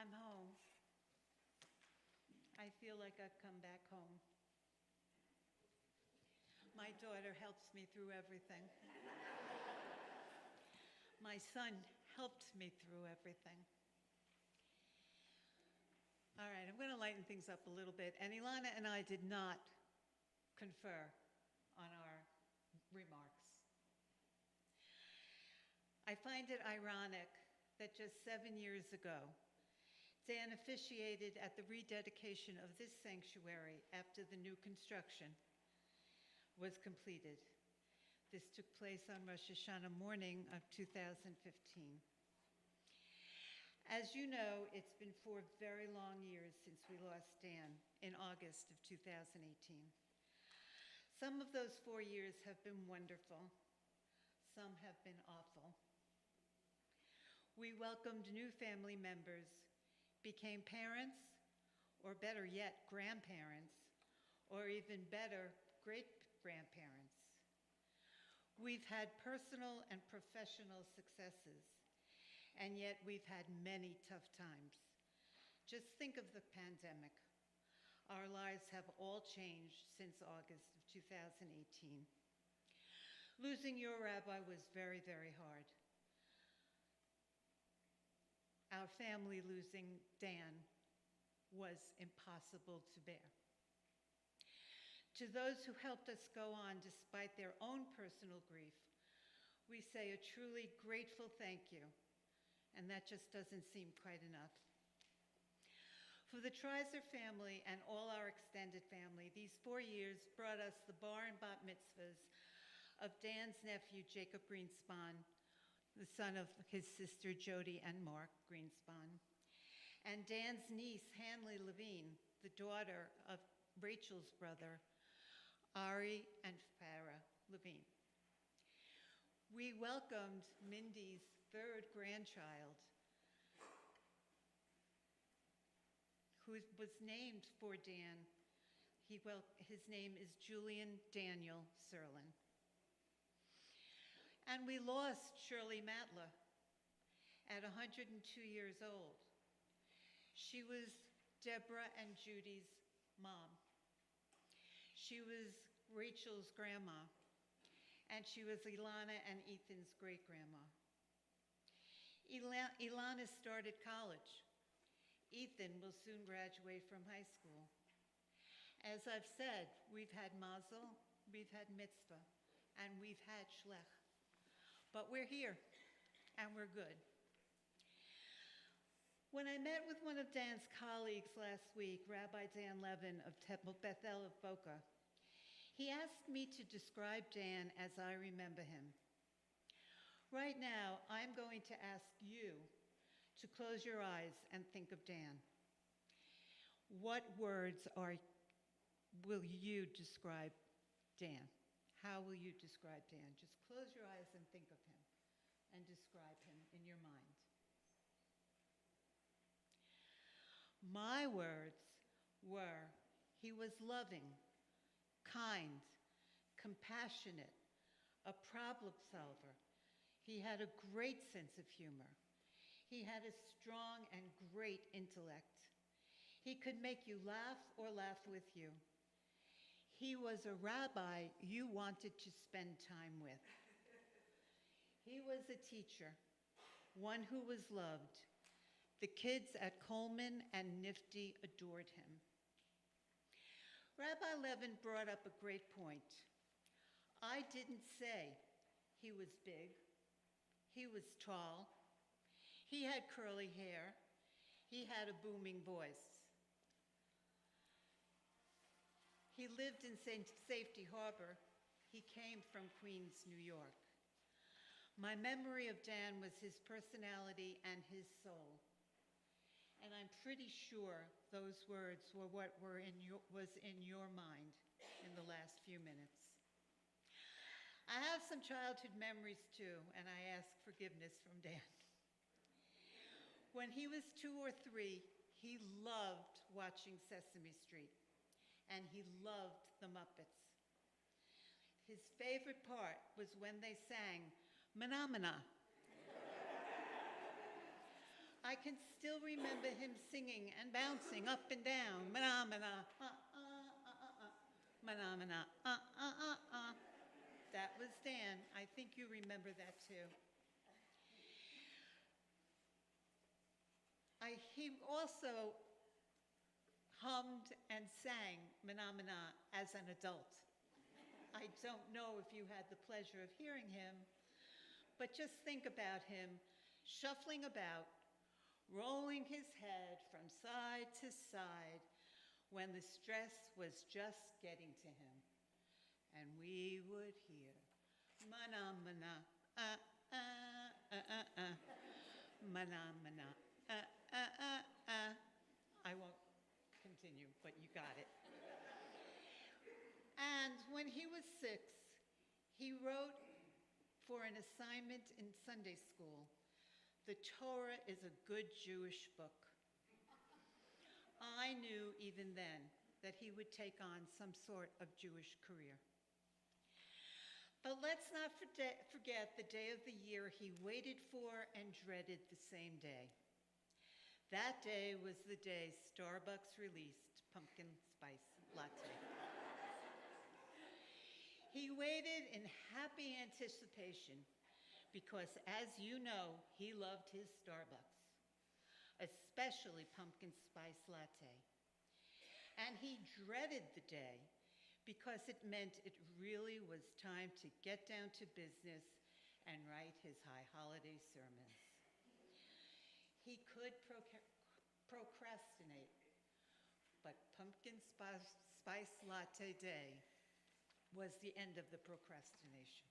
I'm home. I feel like I've come back home. My daughter helps me through everything. My son helped me through everything. All right, I'm going to lighten things up a little bit. And Ilana and I did not confer on our remarks. I find it ironic that just 7 years ago, Dan officiated at the rededication of this sanctuary after the new construction was completed. This took place on Rosh Hashanah morning of 2015. As you know, it's been 4 very long years since we lost Dan in August of 2018. Some of those 4 years have been wonderful. Some have been awful. We welcomed new family members, became parents, or better yet, grandparents, or even better, great-grandparents. We've had personal and professional successes, and yet we've had many tough times. Just think of the pandemic. Our lives have all changed since August of 2018. Losing your rabbi was very, very hard. Our family losing Dan was impossible to bear. To those who helped us go on despite their own personal grief, we say a truly grateful thank you, and that just doesn't seem quite enough. For the Treiser family and all our extended family, these 4 years brought us the bar and bat mitzvahs of Dan's nephew, Jacob Greenspon, the son of his sister Jody and Mark Greenspon, and Dan's niece, Hanley Levine, the daughter of Rachel's brother, Ari and Farah Levine. We welcomed Mindy's 3rd grandchild, who was named for Dan. His name is Julian Daniel Serlin. And we lost Shirley Matla at 102 years old. She was Deborah and Judy's mom. She was Rachel's grandma, and she was Ilana and Ethan's great-grandma. Ilana started college. Ethan will soon graduate from high school. As I've said, we've had mazel, we've had mitzvah, and we've had shlech. But we're here, and we're good. When I met with one of Dan's colleagues last week, Rabbi Dan Levin of Bethel of Boca, he asked me to describe Dan as I remember him. Right now, I'm going to ask you to close your eyes and think of Dan. What words will you describe Dan? How will you describe Dan? Just close your eyes and think of him and describe him in your mind. My words were, he was loving, kind, compassionate, a problem solver. He had a great sense of humor. He had a strong and great intellect. He could make you laugh or laugh with you. He was a rabbi you wanted to spend time with. He was a teacher, one who was loved. The kids at Coleman and Nifty adored him. Rabbi Levin brought up a great point. I didn't say he was big. He was tall. He had curly hair. He had a booming voice. He lived in Safety Harbor. He came from Queens, New York. My memory of Dan was his personality and his soul. And I'm pretty sure those words were what was in your mind in the last few minutes. I have some childhood memories too, and I ask forgiveness from Dan. When he was 2 or 3, he loved watching Sesame Street, and he loved the Muppets. His favorite part was when they sang Mana. I can still remember him singing and bouncing up and down. Mana, Mana, That was Dan. I think you remember that too. He also hummed and sang Mana as an adult. I don't know if you had the pleasure of hearing him, but just think about him shuffling about, rolling his head from side to side when the stress was just getting to him. And we would hear, Mana, Mana, I won't continue, but you got it. And when he was 6, he wrote for an assignment in Sunday school, "The Torah is a good Jewish book." I knew even then that he would take on some sort of Jewish career. But let's not forget the day of the year he waited for and dreaded the same day. That day was the day Starbucks released pumpkin spice latte. He waited in happy anticipation because, as you know, he loved his Starbucks, especially pumpkin spice latte. And he dreaded the day because it meant it really was time to get down to business and write his high holiday sermons. He could procrastinate, but pumpkin spice latte day was the end of the procrastination.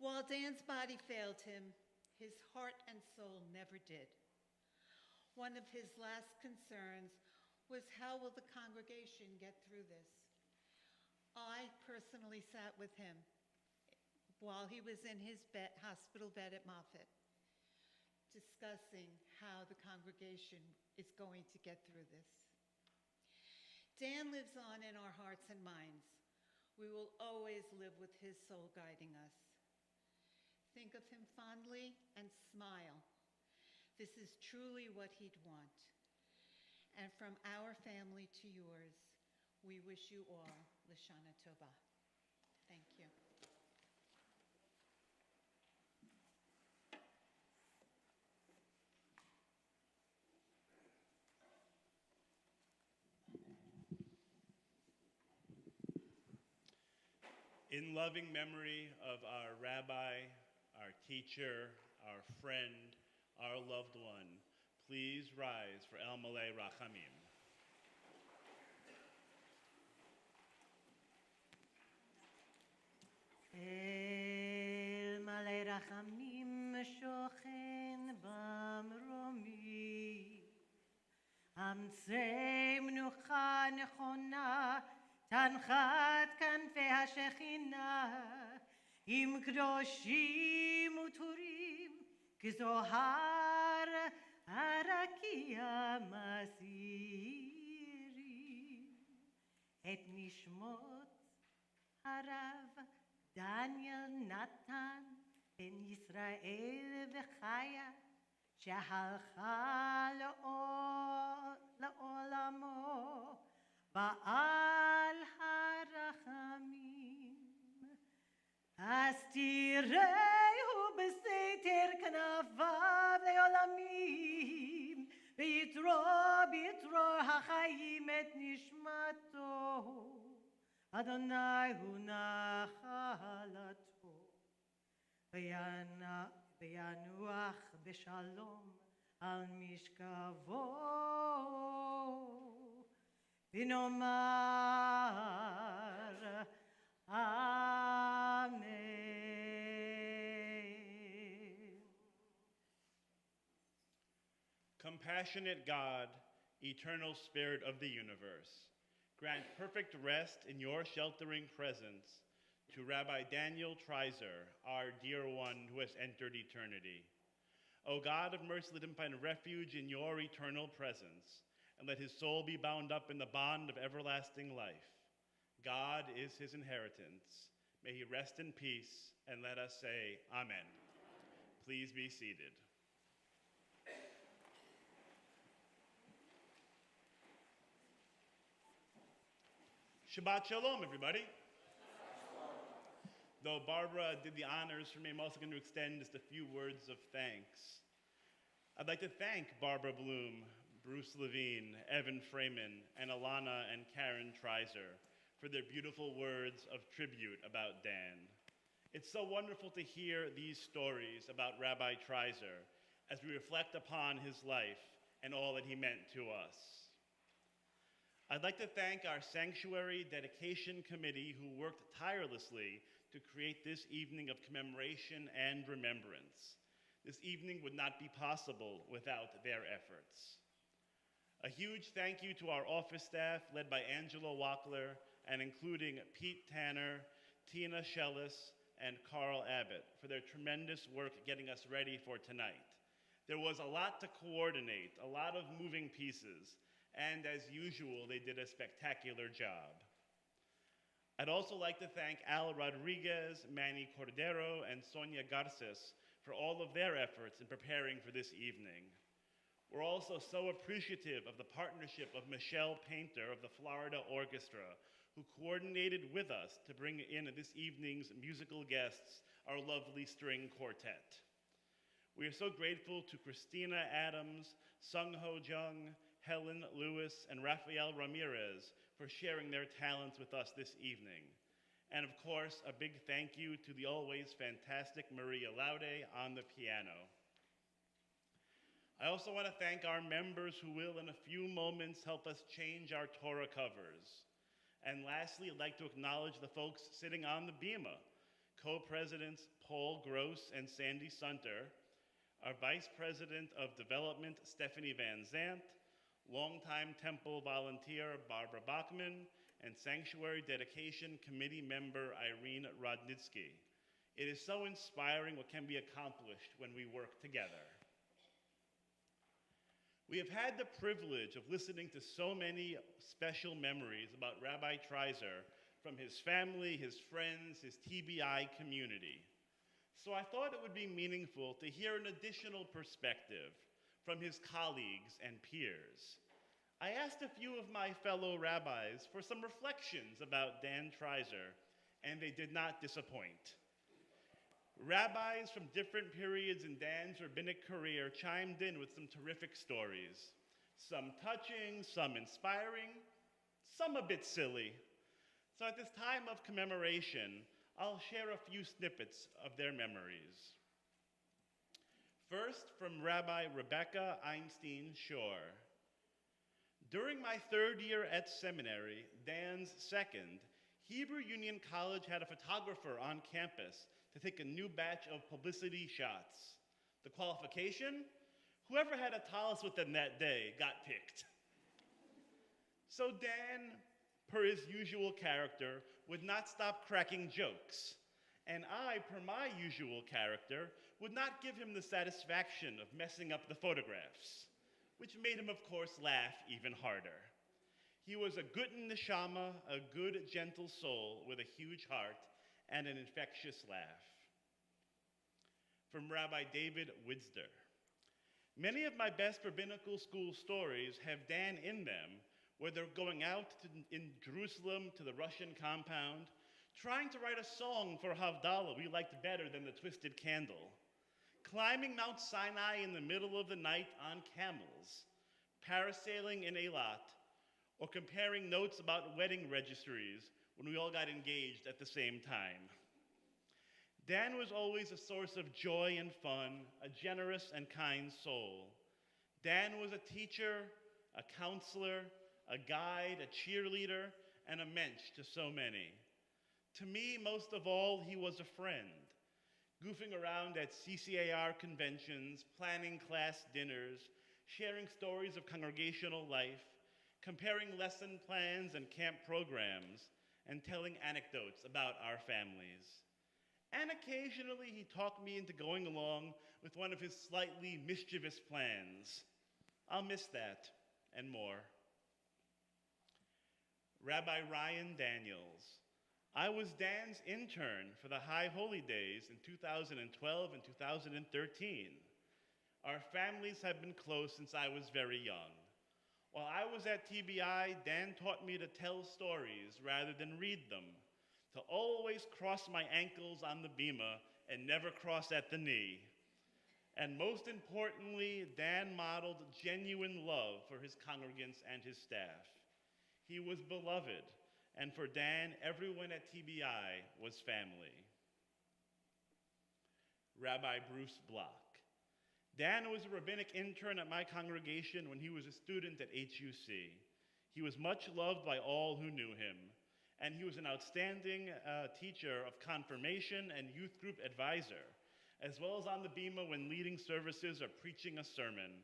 While Dan's body failed him, his heart and soul never did. One of his last concerns was, how will the congregation get through this? I personally sat with him while he was in his hospital bed at Moffitt, discussing how the congregation is going to get through this. Dan lives on in our hearts and minds. We will always live with his soul guiding us. Think of him fondly and smile. This is truly what he'd want. And from our family to yours, we wish you all Lashana Tova. Thank you. In loving memory of our rabbi, our teacher, our friend, our loved one, please rise for El Malei Rachamim. El Malei Rachamim shochen bamromi, Amtzei mnucha nechona, Tanchat kanfei hashechina, Im kedoshim uturim, Kzohar arakia את נשמות הרב דניאל נתן בן ישראל וחיה, שהלכה לעולמו בעל הרחמים. אז תראהו בסתר כנפיו לעולמים, ביתרו החיים את נשמתו, אדוני הוא נחלתו, וינוח בשלום על משכבו, ונאמר אמן. Compassionate God, eternal Spirit of the universe, grant perfect rest in your sheltering presence to Rabbi Daniel Treiser, our dear one who has entered eternity. O God of mercy, let him find refuge in your eternal presence, and let his soul be bound up in the bond of everlasting life. God is his inheritance. May he rest in peace, and let us say, Amen. Please be seated. Shabbat Shalom, everybody. Though Barbara did the honors for me, I'm also going to extend just a few words of thanks. I'd like to thank Barbara Bloom, Bruce Levine, Evan Freeman, and Alana and Karen Treiser for their beautiful words of tribute about Dan. It's so wonderful to hear these stories about Rabbi Treiser as we reflect upon his life and all that he meant to us. I'd like to thank our Sanctuary Dedication Committee who worked tirelessly to create this evening of commemoration and remembrance. This evening would not be possible without their efforts. A huge thank you to our office staff led by Angela Wackler and including Pete Tanner, Tina Shellis, and Carl Abbott for their tremendous work getting us ready for tonight. There was a lot to coordinate, a lot of moving pieces, and as usual, they did a spectacular job. I'd also like to thank Al Rodriguez, Manny Cordero, and Sonia Garces for all of their efforts in preparing for this evening. We're also so appreciative of the partnership of Michelle Painter of the Florida Orchestra, who coordinated with us to bring in this evening's musical guests, our lovely string quartet. We are so grateful to Christina Adams, Sung Ho Jung, Helen Lewis, and Rafael Ramirez for sharing their talents with us this evening. And of course, a big thank you to the always fantastic Maria Laude on the piano. I also want to thank our members who will in a few moments help us change our Torah covers. And lastly, I'd like to acknowledge the folks sitting on the bima, co-presidents Paul Gross and Sandy Sunter, our Vice President of Development, Stephanie Van Zandt, longtime temple volunteer Barbara Bachman, and Sanctuary Dedication Committee member Irene Rodnitsky. It is so inspiring what can be accomplished when we work together. We have had the privilege of listening to so many special memories about Rabbi Treiser from his family, his friends, his TBI community. So I thought it would be meaningful to hear an additional perspective from his colleagues and peers. I asked a few of my fellow rabbis for some reflections about Dan Treiser, and they did not disappoint. Rabbis from different periods in Dan's rabbinic career chimed in with some terrific stories. Some touching, some inspiring, some a bit silly. So at this time of commemoration, I'll share a few snippets of their memories. First, from Rabbi Rebecca Einstein Shore. During my third year at seminary, Dan's second, Hebrew Union College had a photographer on campus to take a new batch of publicity shots. The qualification? Whoever had a tallis with them that day got picked. So Dan, per his usual character, would not stop cracking jokes. And I, per my usual character, would not give him the satisfaction of messing up the photographs, which made him, of course, laugh even harder. He was a good neshama, a good, gentle soul with a huge heart and an infectious laugh. From Rabbi David Widsder. Many of my best rabbinical school stories have Dan in them, where they're going out in Jerusalem to the Russian compound, trying to write a song for Havdalah we liked better than the Twisted Candle, climbing Mount Sinai in the middle of the night on camels, parasailing in Eilat, or comparing notes about wedding registries when we all got engaged at the same time. Dan was always a source of joy and fun, a generous and kind soul. Dan was a teacher, a counselor, a guide, a cheerleader, and a mensch to so many. To me, most of all, he was a friend, goofing around at CCAR conventions, planning class dinners, sharing stories of congregational life, comparing lesson plans and camp programs, and telling anecdotes about our families. And occasionally he talked me into going along with one of his slightly mischievous plans. I'll miss that and more. Rabbi Ryan Daniels. I was Dan's intern for the High Holy Days in 2012 and 2013. Our families have been close since I was very young. While I was at TBI, Dan taught me to tell stories rather than read them, to always cross my ankles on the bima and never cross at the knee. And most importantly, Dan modeled genuine love for his congregants and his staff. He was beloved, and for Dan, everyone at TBI was family. Rabbi Bruce Block. Dan was a rabbinic intern at my congregation when he was a student at HUC. He was much loved by all who knew him, and he was an outstanding teacher of confirmation and youth group advisor, as well as on the bima when leading services or preaching a sermon.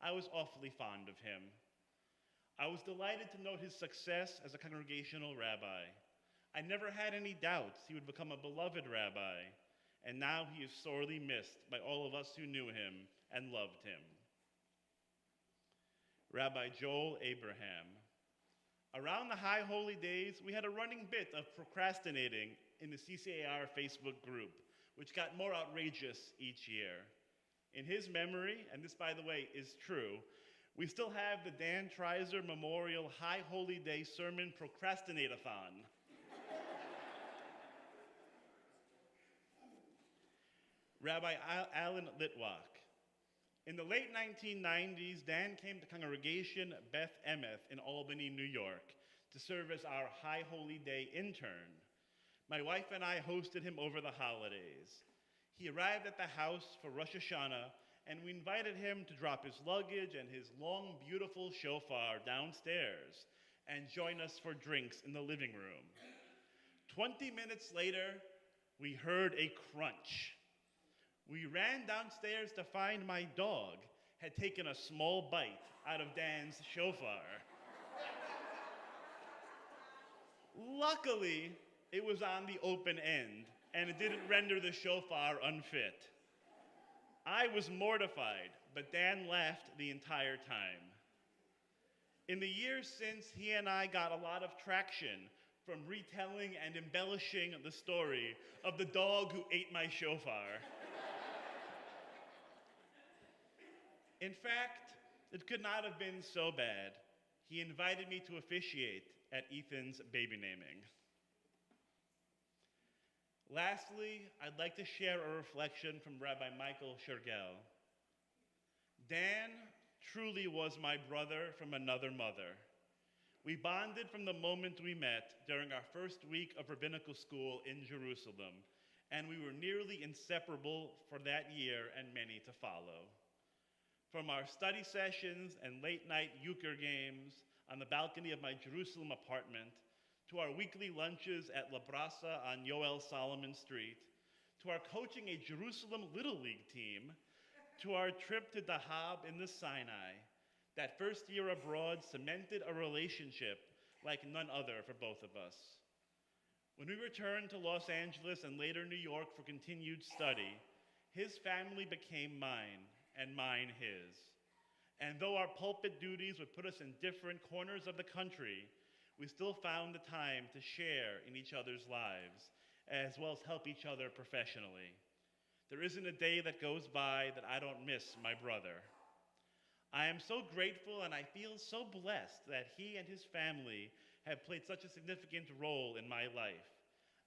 I was awfully fond of him. I was delighted to note his success as a congregational rabbi. I never had any doubts he would become a beloved rabbi, and now he is sorely missed by all of us who knew him and loved him. Rabbi Joel Abraham. Around the High Holy Days, we had a running bit of procrastinating in the CCAR Facebook group, which got more outrageous each year. In his memory, and this, by the way, is true, we still have the Dan Treiser Memorial High Holy Day Sermon Procrastinate-a-thon. Rabbi Alan Litwack. In the late 1990s, Dan came to Congregation Beth Emeth in Albany, New York, to serve as our High Holy Day intern. My wife and I hosted him over the holidays. He arrived at the house for Rosh Hashanah, and we invited him to drop his luggage and his long, beautiful shofar downstairs and join us for drinks in the living room. 20 minutes later, we heard a crunch. We ran downstairs to find my dog had taken a small bite out of Dan's shofar. Luckily, it was on the open end, and it didn't render the shofar unfit. I was mortified, but Dan laughed the entire time. In the years since, he and I got a lot of traction from retelling and embellishing the story of the dog who ate my shofar. In fact, it could not have been so bad. He invited me to officiate at Ethan's baby naming. Lastly, I'd like to share a reflection from Rabbi Michael Shergel. Dan truly was my brother from another mother. We bonded from the moment we met during our first week of rabbinical school in Jerusalem, and we were nearly inseparable for that year and many to follow. From our study sessions and late-night euchre games on the balcony of my Jerusalem apartment, to our weekly lunches at La Brasa on Yoel Solomon Street, to our coaching a Jerusalem Little League team, to our trip to Dahab in the Sinai, that first year abroad cemented a relationship like none other for both of us. When we returned to Los Angeles and later New York for continued study, his family became mine and mine his. And though our pulpit duties would put us in different corners of the country, we still found the time to share in each other's lives, as well as help each other professionally. There isn't a day that goes by that I don't miss my brother. I am so grateful and I feel so blessed that he and his family have played such a significant role in my life.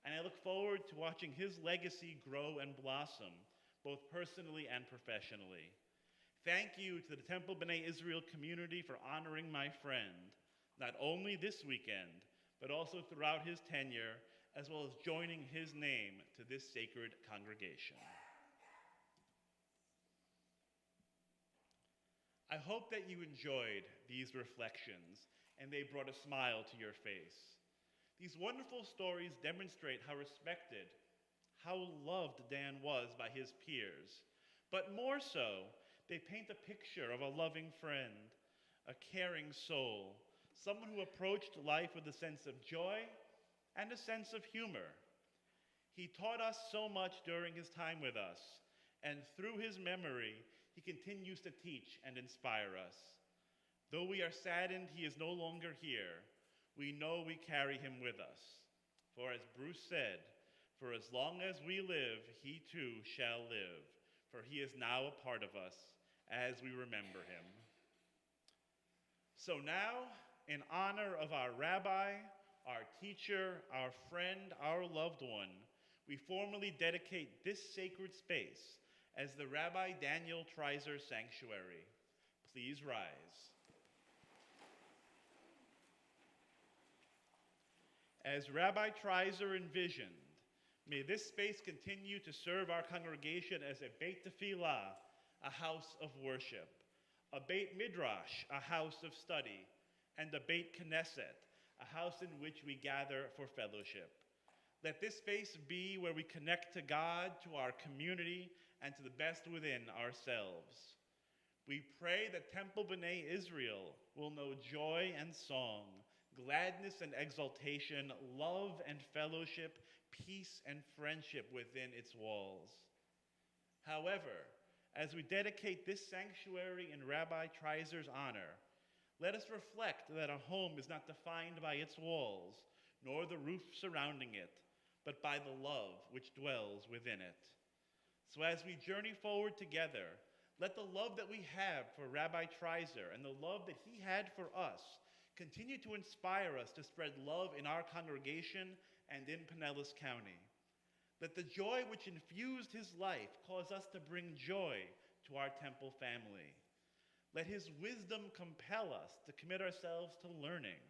And I look forward to watching his legacy grow and blossom, both personally and professionally. Thank you to the Temple B'nai Israel community for honoring my friend, not only this weekend, but also throughout his tenure, as well as joining his name to this sacred congregation. I hope that you enjoyed these reflections and they brought a smile to your face. These wonderful stories demonstrate how respected, how loved Dan was by his peers, but more so, they paint a picture of a loving friend, a caring soul, someone who approached life with a sense of joy and a sense of humor. He taught us so much during his time with us, and through his memory, he continues to teach and inspire us. Though we are saddened he is no longer here, we know we carry him with us. For as Bruce said, for as long as we live, he too shall live, for he is now a part of us, as we remember him. So now, in honor of our rabbi, our teacher, our friend, our loved one, we formally dedicate this sacred space as the Rabbi Daniel Treiser Sanctuary. Please rise. As Rabbi Treiser envisioned, may this space continue to serve our congregation as a Beit Tefillah, a house of worship, a Beit Midrash, a house of study, and a Beit Knesset, a house in which we gather for fellowship. Let this space be where we connect to God, to our community, and to the best within ourselves. We pray that Temple B'nai Israel will know joy and song, gladness and exaltation, love and fellowship, peace and friendship within its walls. However, as we dedicate this sanctuary in Rabbi Treiser's honor, let us reflect that a home is not defined by its walls, nor the roof surrounding it, but by the love which dwells within it. So as we journey forward together, let the love that we have for Rabbi Treiser and the love that he had for us continue to inspire us to spread love in our congregation and in Pinellas County. Let the joy which infused his life cause us to bring joy to our temple family. Let his wisdom compel us to commit ourselves to learning,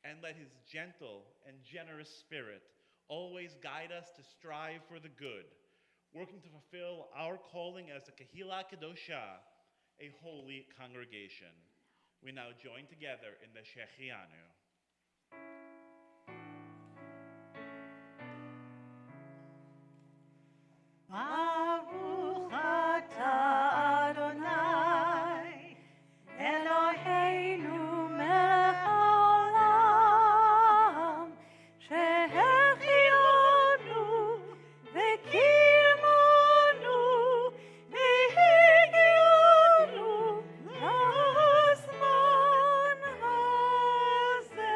and let his gentle and generous spirit always guide us to strive for the good, working to fulfill our calling as a Kehillah Kedoshah, a holy congregation. We now join together in the Shechianu. Baruch atah Adonai, Eloheinu melech haolam, שהחיינו וקיימנו והגיענו לזמן הזה.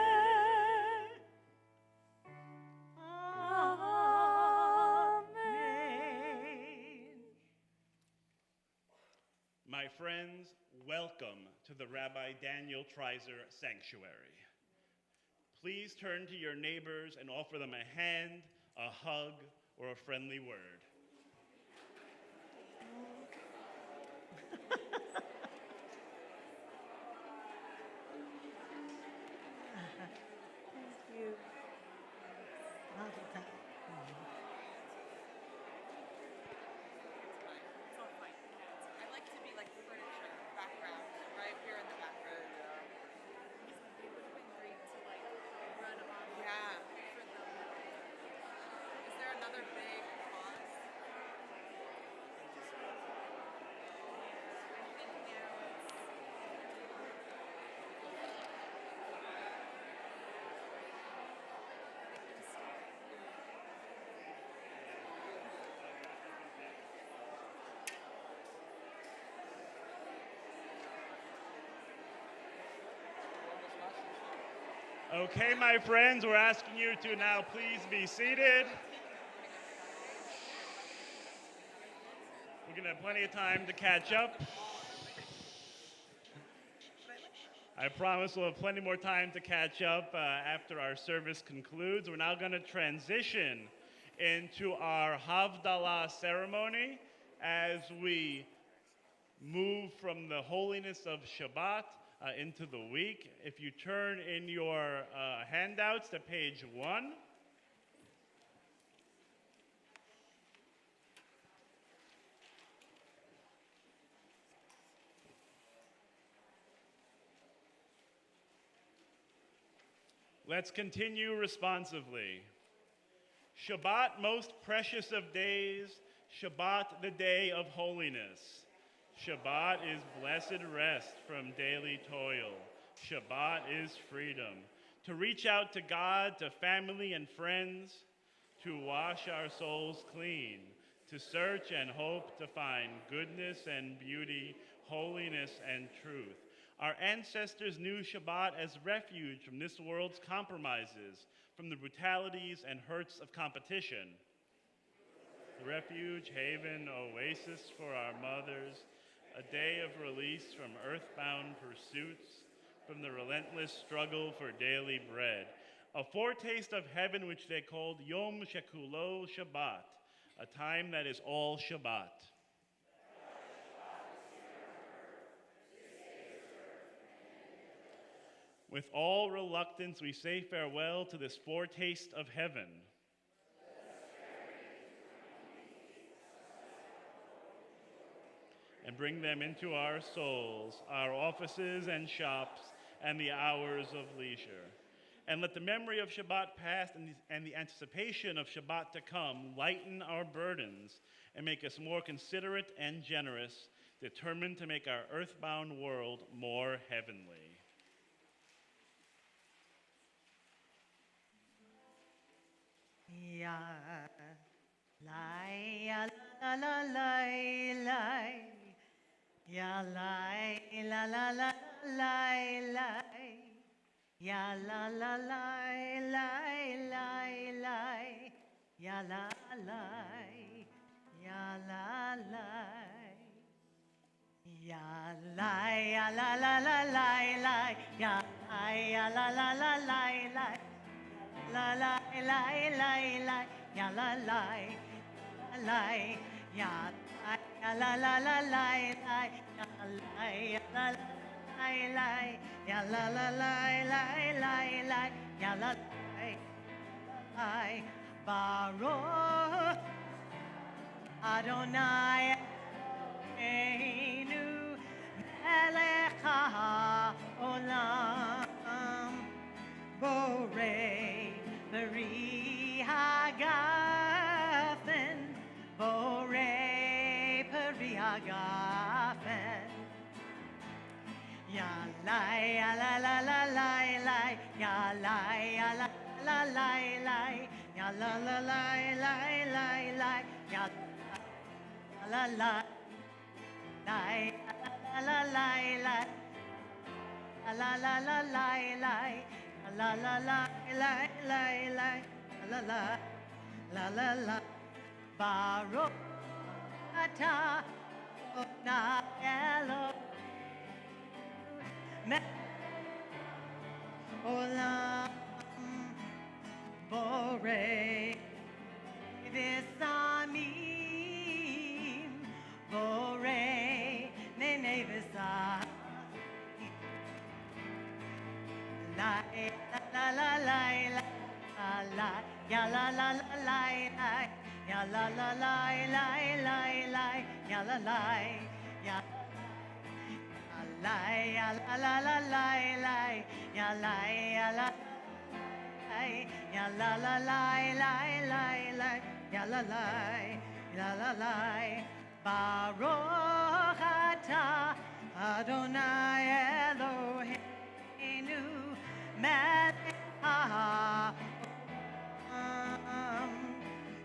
My friends, welcome to the Rabbi Daniel Treiser Sanctuary. Please turn to your neighbors and offer them a hand, a hug, or a friendly word. Thank you. Mazel tov. It's all fine. I like to be like furniture, background, right here in the background. Yeah. Is there another big pause? I think Okay, my friends, we're asking you to now please be seated. We're going to have plenty of time to catch up. I promise we'll have plenty more time to catch up after our service concludes. We're now going to transition into our Havdalah ceremony as we move from the holiness of Shabbat into the week. If you turn in your handouts to page 1. Let's continue responsively. Shabbat, most precious of days, Shabbat, the day of holiness. Shabbat is blessed rest from daily toil. Shabbat is freedom. To reach out to God, to family and friends, to wash our souls clean, to search and hope to find goodness and beauty, holiness and truth. Our ancestors knew Shabbat as refuge from this world's compromises, from the brutalities and hurts of competition. Refuge, haven, oasis for our mothers, a day of release from earthbound pursuits, from the relentless struggle for daily bread. A foretaste of heaven which they called Yom Shekulo Shabbat, a time that is all Shabbat. With all reluctance, we say farewell to this foretaste of heaven. And bring them into our souls, our offices and shops, and the hours of leisure. And let the memory of Shabbat past and the anticipation of Shabbat to come lighten our burdens and make us more considerate and generous, determined to make our earthbound world more heavenly. Ya lai ya la la lai lai ya lai la la la lai lai ya la la lai lai lai lai ya la lai ya la lai ya lai ya la la la lai lai ya lai ya la la la lai lai la la la la la ya la la la ya la la la la ya la la ya la la la la ya la Baruch Adonai Einu Melech HaOlam Borei Peri Hagafen, Borei Peri Hagafen. Ya lai, ya la la la lai lai, ya lai, ya la la lai lai, ya la la lai lai lai lai, ya la la lai, la la lai lai, la la la lai lai. La la la la la la la la la la la Baruch atah Adonai Elohim Olam Borei V'samim Borei Nene V'samim La la la la la la ya la la la la ya la la la la la ya la la ya la ya la la la la ya la ya la ya la la la la ya la la Baruch atah Adonai Eloheinu Melech HaOlam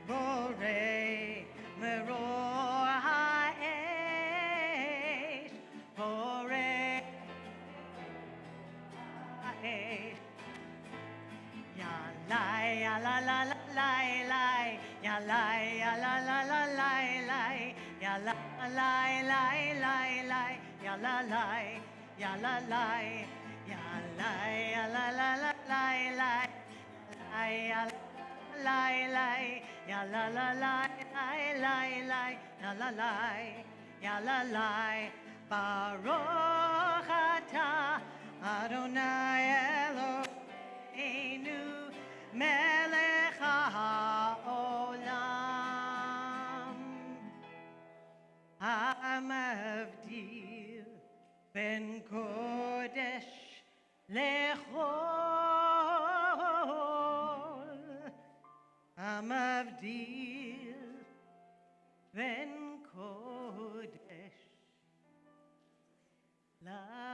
Borei Meror HaEsh Borei HaEsh ya la la la la la, ya la la la la la la, ya la la la la la, ya la la, ya la la, ya la ya la la la la la, ya la la ya la la la la la ya la la ya la la Baruch atah Adonai Eloheinu melech haolam המבדיל בין קודש לחול, המבדיל בין קודש לחול.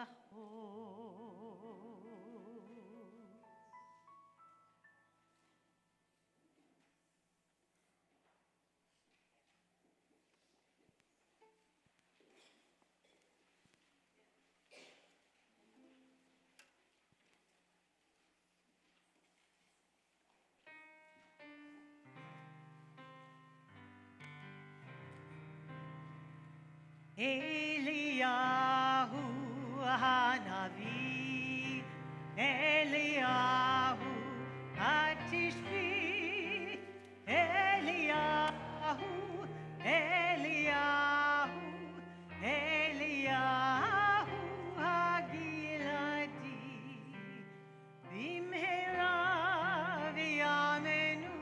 Eliyahu Hanavi, Eliyahu Atishbi, Eliyahu, Eliyahu, Eliyahu Hagiladi, Bimhera v'yamenu,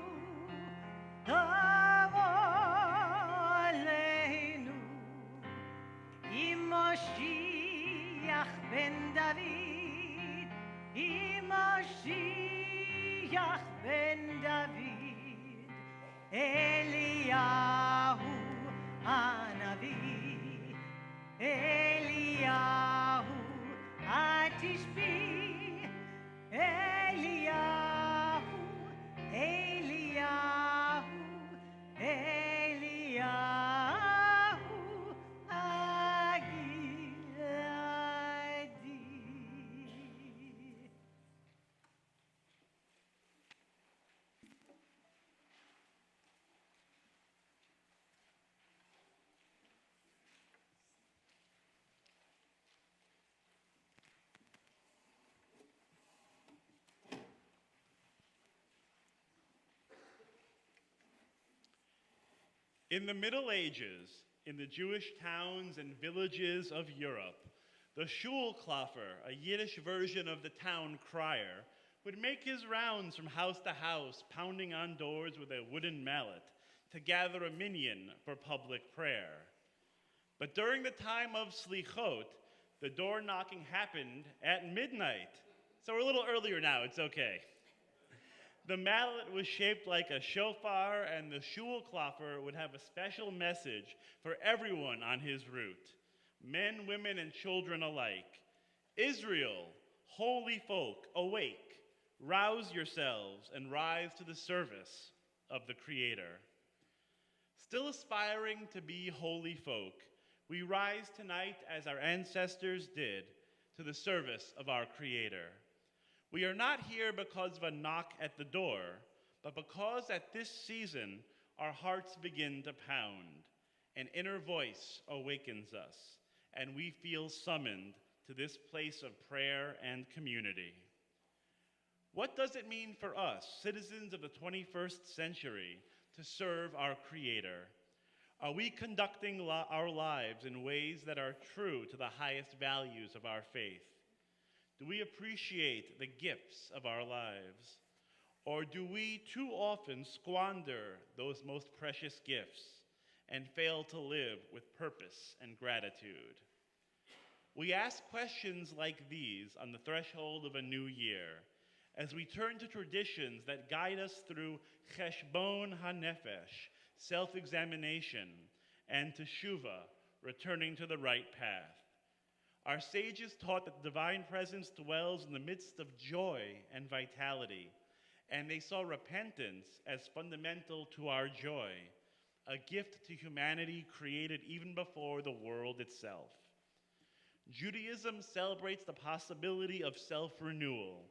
Tavo aleinu. Moshiach ben David, Moshiach ben David, Eliyahu Hanavi, Eliyahu Atishbi, Eliyahu, Eliyahu, Eliyahu. In the Middle Ages, in the Jewish towns and villages of Europe, the Schulklaffer, a Yiddish version of the town crier, would make his rounds from house to house, pounding on doors with a wooden mallet to gather a minyan for public prayer. But during the time of Slichot, the door knocking happened at midnight. So we're a little earlier now, it's okay. The mallet was shaped like a shofar, and the Schulklaffer would have a special message for everyone on his route, men, women, and children alike. Israel, holy folk, awake, rouse yourselves, and rise to the service of the Creator. Still aspiring to be holy folk, we rise tonight as our ancestors did to the service of our Creator. We are not here because of a knock at the door, but because at this season our hearts begin to pound. An inner voice awakens us, and we feel summoned to this place of prayer and community. What does it mean for us, citizens of the 21st century, to serve our Creator? Are we conducting our lives in ways that are true to the highest values of our faith? Do we appreciate the gifts of our lives? Or do we too often squander those most precious gifts and fail to live with purpose and gratitude? We ask questions like these on the threshold of a new year, as we turn to traditions that guide us through cheshbon hanefesh, self-examination, and teshuvah, returning to the right path. Our sages taught that the divine presence dwells in the midst of joy and vitality, and they saw repentance as fundamental to our joy, a gift to humanity created even before the world itself. Judaism celebrates the possibility of self-renewal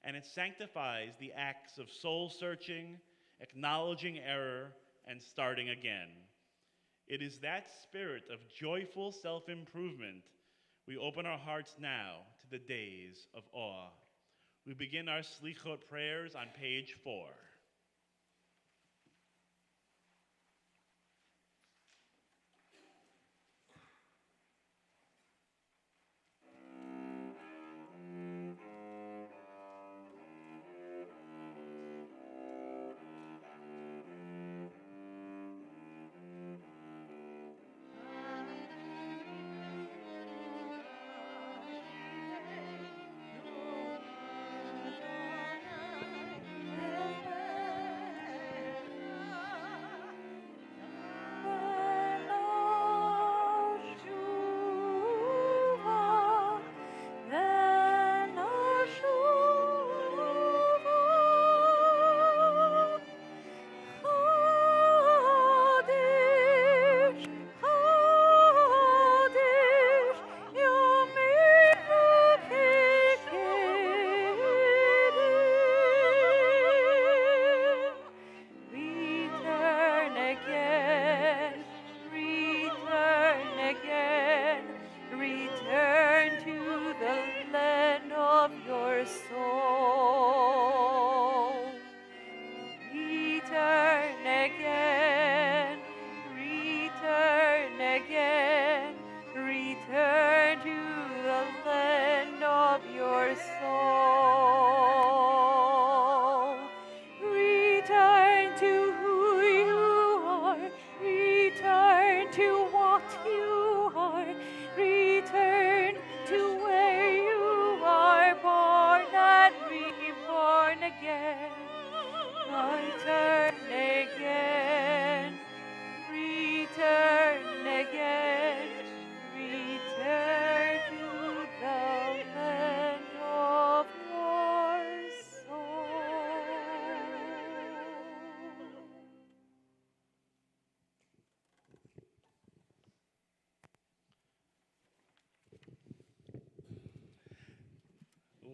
and it sanctifies the acts of soul searching, acknowledging error, and starting again. It is that spirit of joyful self-improvement we open our hearts now to the days of awe. We begin our Selichot prayers on page 4.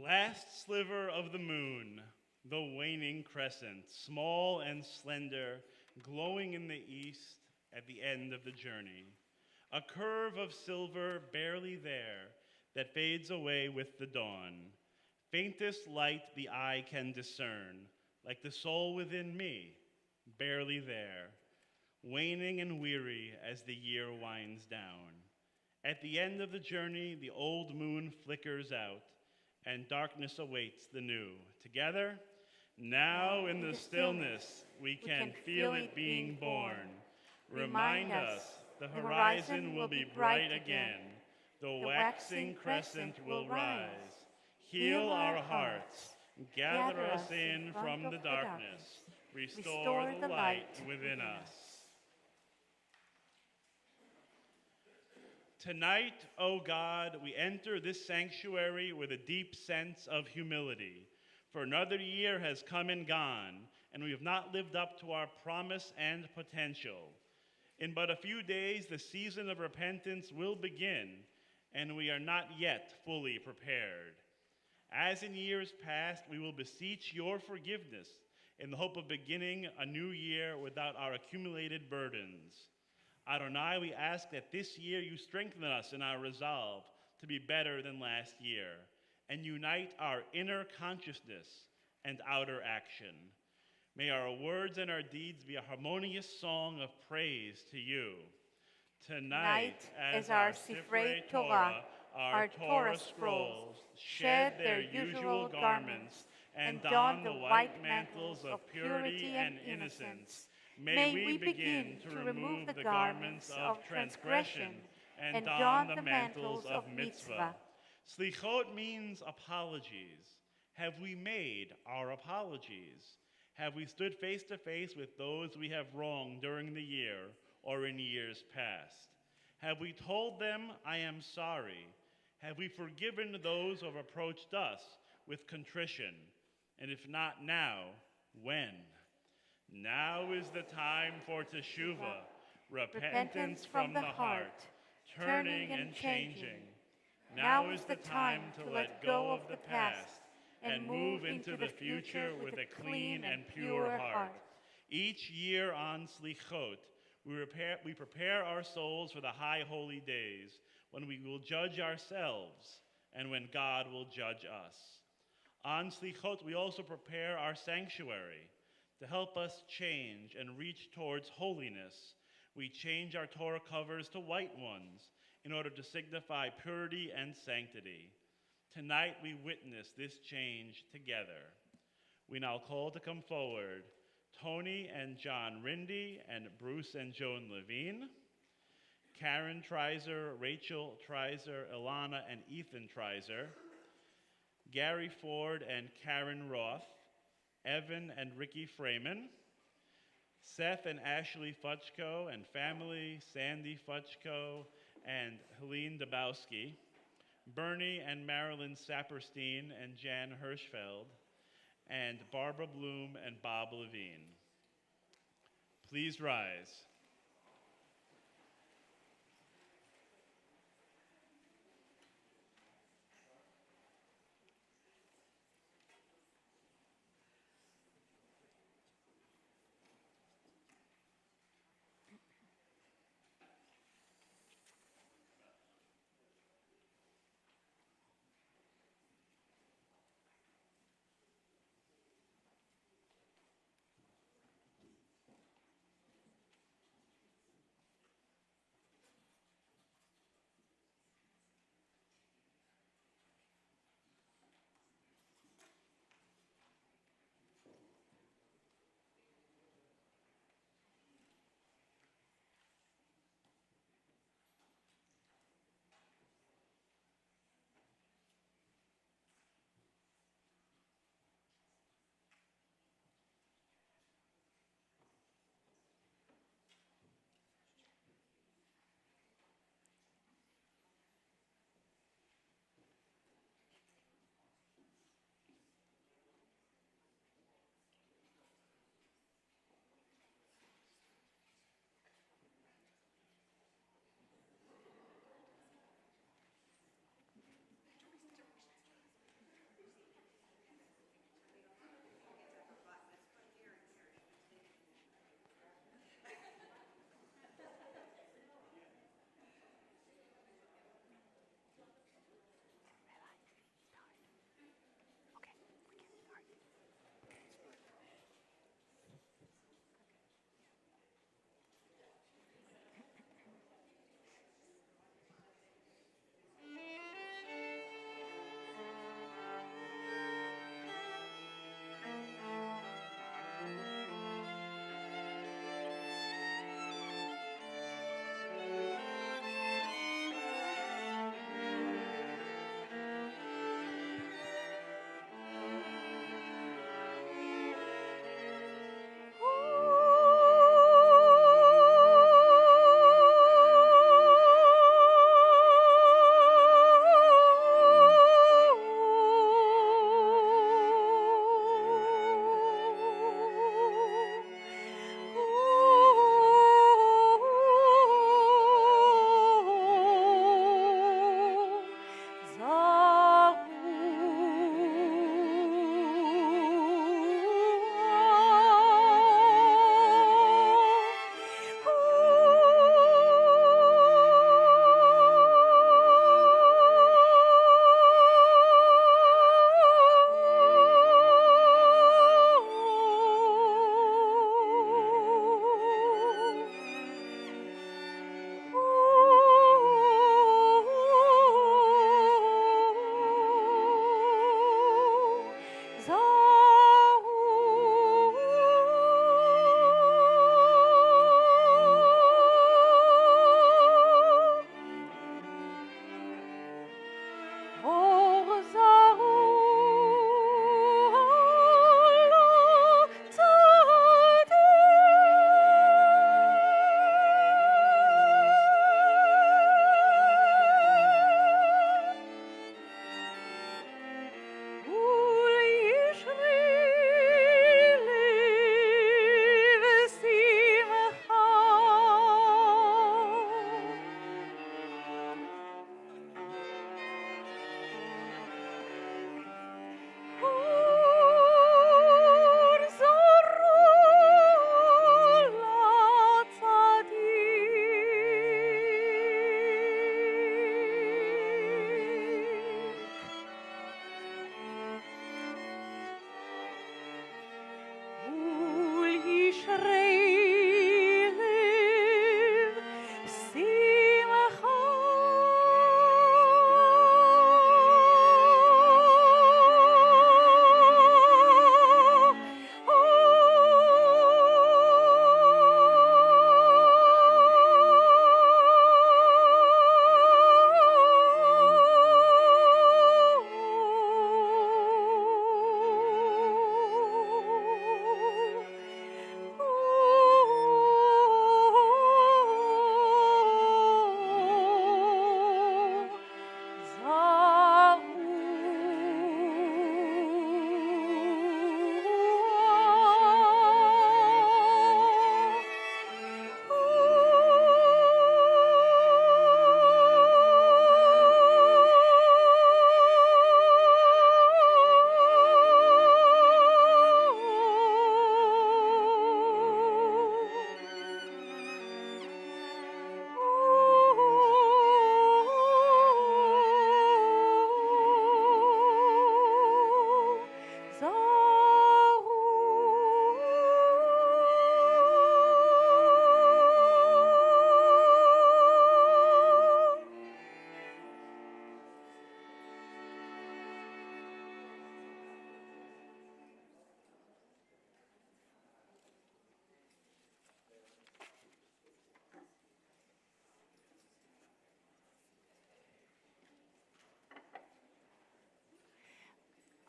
Last sliver of the moon, the waning crescent, small and slender, glowing in the east at the end of the journey. A curve of silver barely there that fades away with the dawn. Faintest light the eye can discern, like the soul within me, barely there, waning and weary as the year winds down. At the end of the journey, the old moon flickers out, and darkness awaits the new. Together, now in the stillness, we can feel it being born. Remind us the horizon will be bright again. The waxing crescent will rise. Heal our hearts. Gather us in from the darkness. Restore the light within us. Tonight, O God, we enter this sanctuary with a deep sense of humility. For another year has come and gone, and we have not lived up to our promise and potential. In but a few days, the season of repentance will begin, and we are not yet fully prepared. As in years past, we will beseech your forgiveness in the hope of beginning a new year without our accumulated burdens. Adonai, we ask that this year you strengthen us in our resolve to be better than last year and unite our inner consciousness and outer action. May our words and our deeds be a harmonious song of praise to you. Tonight, as our Sifrei Torah, our Torah scrolls, shed their usual garments and don the white mantles of purity and innocence, may we begin to remove the garments of transgression and don the mantles of mitzvah. Slichot means apologies. Have we made our apologies? Have we stood face to face with those we have wronged during the year or in years past? Have we told them, I am sorry? Have we forgiven those who have approached us with contrition? And if not now, when? Now is the time for teshuvah, repentance from the heart, turning and changing. Now is the time to let go of the past and move move into the future with a clean and pure heart. Each year on Slichot, we prepare our souls for the high holy days when we will judge ourselves and when God will judge us. On Slichot, we also prepare our sanctuary to help us change and reach towards holiness. We change our Torah covers to white ones in order to signify purity and sanctity. Tonight, we witness this change together. We now call to come forward Tony and John Rindy and Bruce and Joan Levine, Karen Treiser, Rachel Treiser, Ilana and Ethan Treiser, Gary Ford and Karen Roth, Evan and Ricky Freeman, Seth and Ashley Futchko and family, Sandy Futchko and Helene Dabowski, Bernie and Marilyn Saperstein and Jan Hirschfeld, and Barbara Bloom and Bob Levine. Please rise.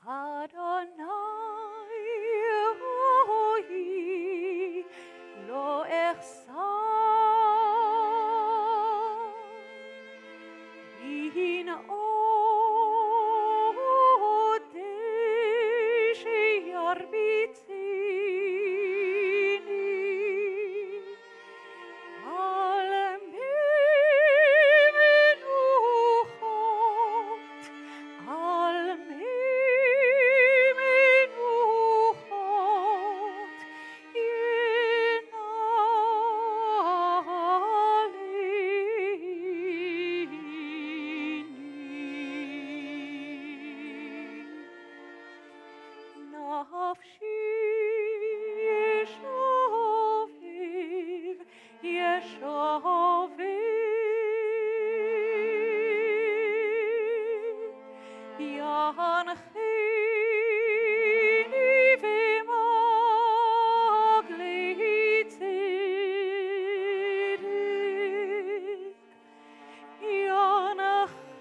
Adonai Elohi lo echsar bin odesh yarbitini al menuchot al menuchot inalini nafshi yeshoviv yeshoviv yanchini v'magli tzedek yanchini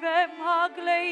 v'magli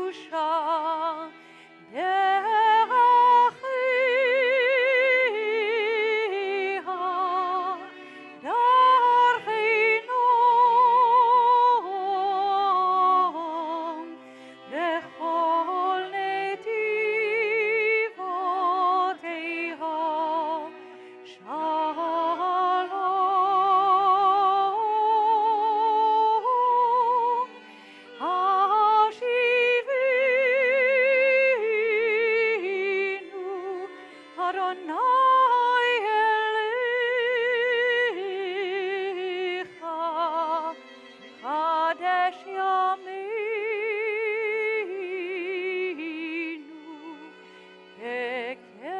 קדושה דרכיה דרכינום בכל נתיבותיה שלום השיבינו אדוני אליך חדש ימינו כקדם.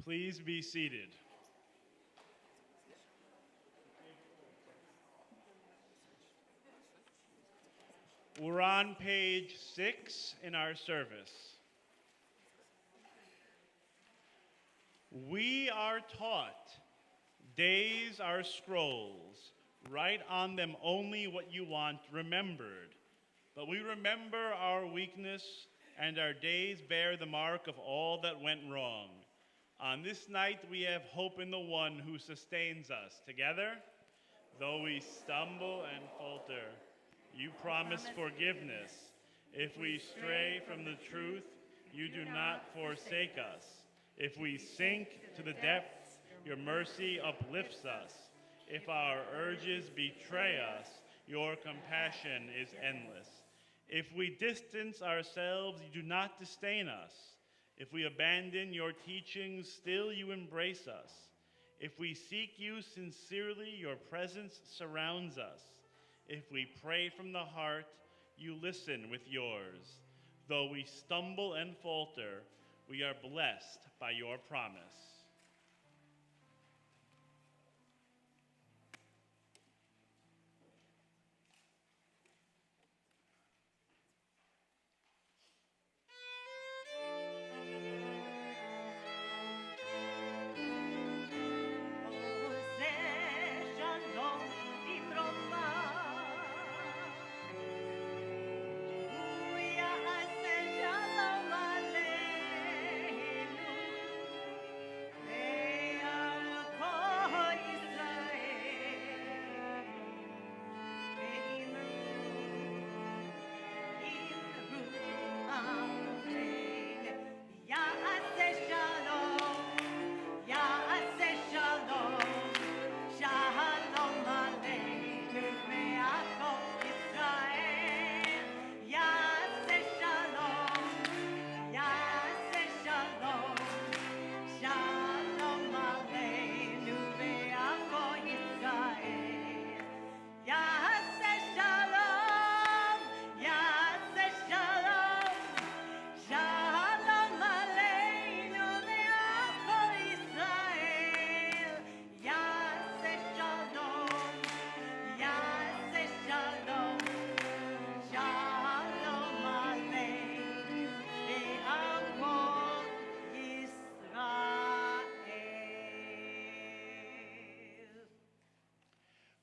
Please be seated. We're on page 6 in our service. We are taught, days are scrolls, write on them only what you want remembered. But we remember our weakness, and our days bear the mark of all that went wrong. On this night we have hope in the one who sustains us. Together, though we stumble and falter, you promise forgiveness. If we stray from the truth, you do not forsake us. If we sink to the depths, your mercy uplifts us. If our urges betray us, your compassion is endless. If we distance ourselves, you do not disdain us. If we abandon your teachings, still you embrace us. If we seek you sincerely, your presence surrounds us. If we pray from the heart, you listen with yours. Though we stumble and falter, we are blessed by your promise.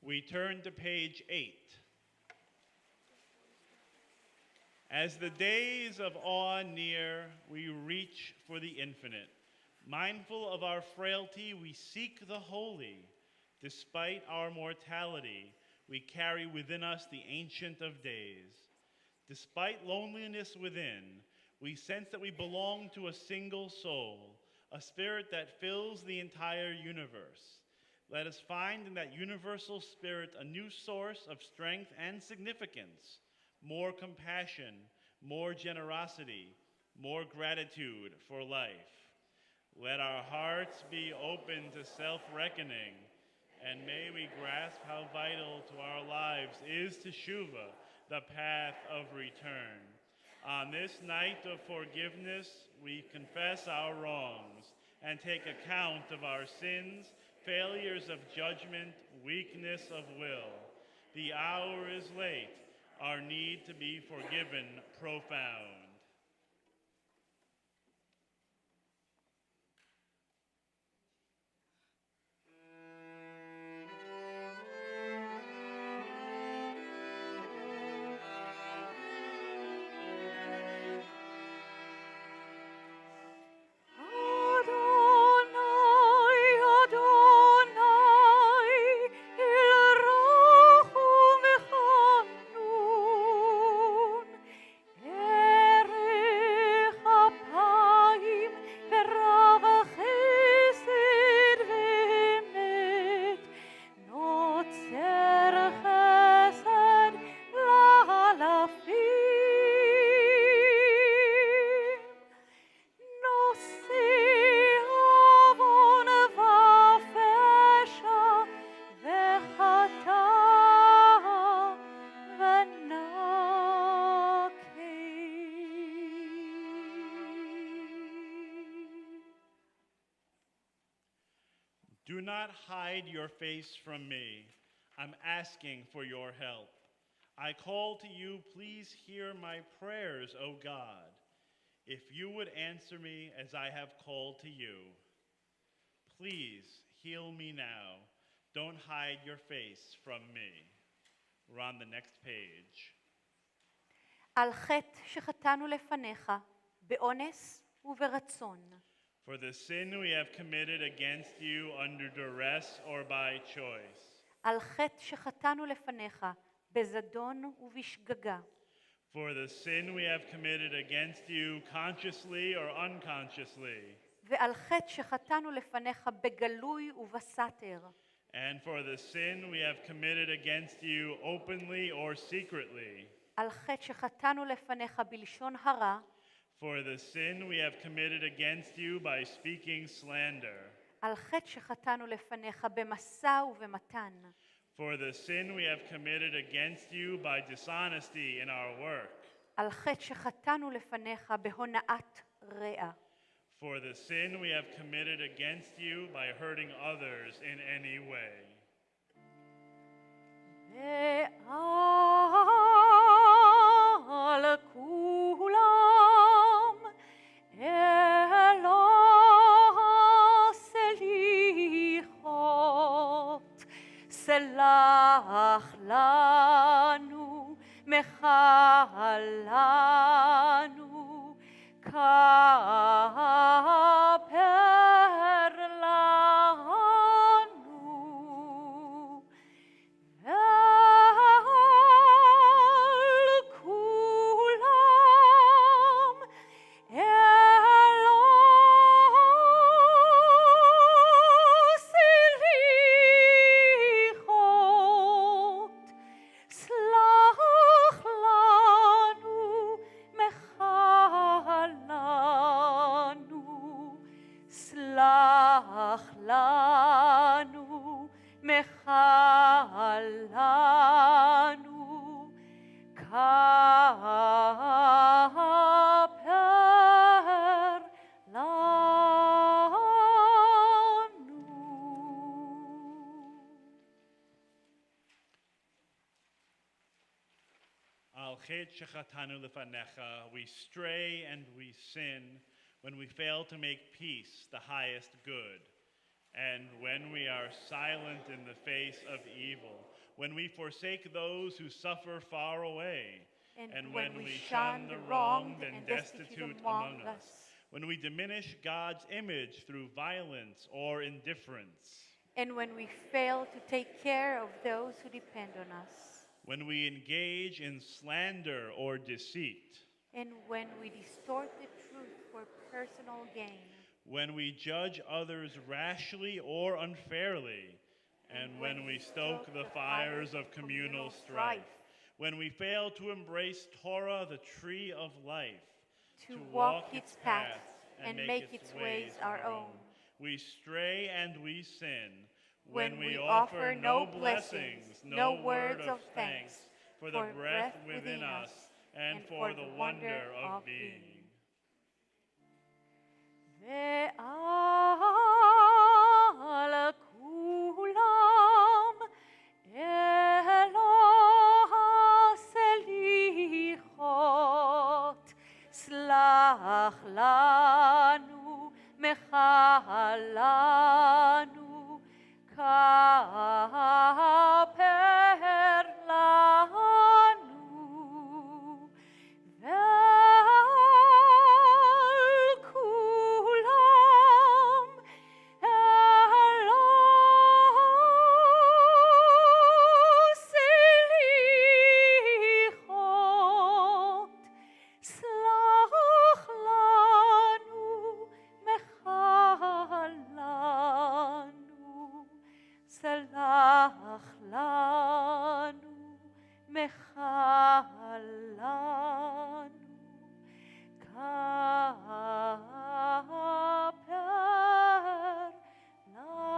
We turn to page 8. As the days of awe near, we reach for the infinite. Mindful of our frailty, we seek the holy. Despite our mortality, we carry within us the Ancient of Days. Despite loneliness within, we sense that we belong to a single soul, a spirit that fills the entire universe. Let us find in that universal spirit a new source of strength and significance, more compassion, more generosity, more gratitude for life. Let our hearts be open to self-reckoning And may we grasp how vital to our lives is teshuva, the path of return. On this night of forgiveness, we confess our wrongs and take account of our sins, failures of judgment, weakness of will. The hour is late, our need to be forgiven profound. Do not hide your face from me. I'm asking for your help. I call to you, please hear my prayers, O God. If you would answer me as I have called to you. Please heal me now. Don't hide your face from me. We're on the next page. על חטא שחטאנו לפניך, באונס וברצון. For the sin we have committed against you under duress or by choice. על חטא שחטאנו לפניך, בזדון ובשגגה. For the sin we have committed against you consciously or unconsciously. ועל חטא שחטאנו לפניך בגלוי ובסתר. And for the sin we have committed against you openly or secretly. על חטא שחטאנו לפניך בלשון הרע. For the sin we have committed against you by speaking slander. על חטא שחטאנו לפניך במשא ובמתן. For the sin we have committed against you by dishonesty in our work. על חטא שחטאנו לפניך בהונאת רע. For the sin we have committed against you by hurting others in any way. ועל כולם אלוה סליחות, סלח לנו, מחל לנו, כפר לנו. ועל כולם אלוה סליחות, סלח לנו, מחל לנו, סלח לנו, מחל לנו, כפר לנו. Al chet shechatanu lefanecha, we stray and we sin when we fail to make peace the highest good, and when we are silent in the face of evil, when we forsake those who suffer far away, and when we shun the wronged and destitute among us, when we diminish God's image through violence or indifference, and when we fail to take care of those who depend on us, when we engage in slander or deceit, and when we distort the truth for personal gain, when we judge others rashly or unfairly, and when we stoke the fires of communal strife, when we fail to embrace Torah, the tree of life, to walk its paths and make its ways our own. We stray and we sin when we offer no blessings, no words of thanks for the breath within us and for the wonder of being. ועל כולם אלוה סליחות, סלח לנו מחלנו, כפר לנו. ועל כולם אלוה סליחות, סלח לנו מחלנו, סלח לנו מחלנו, כפר לנו.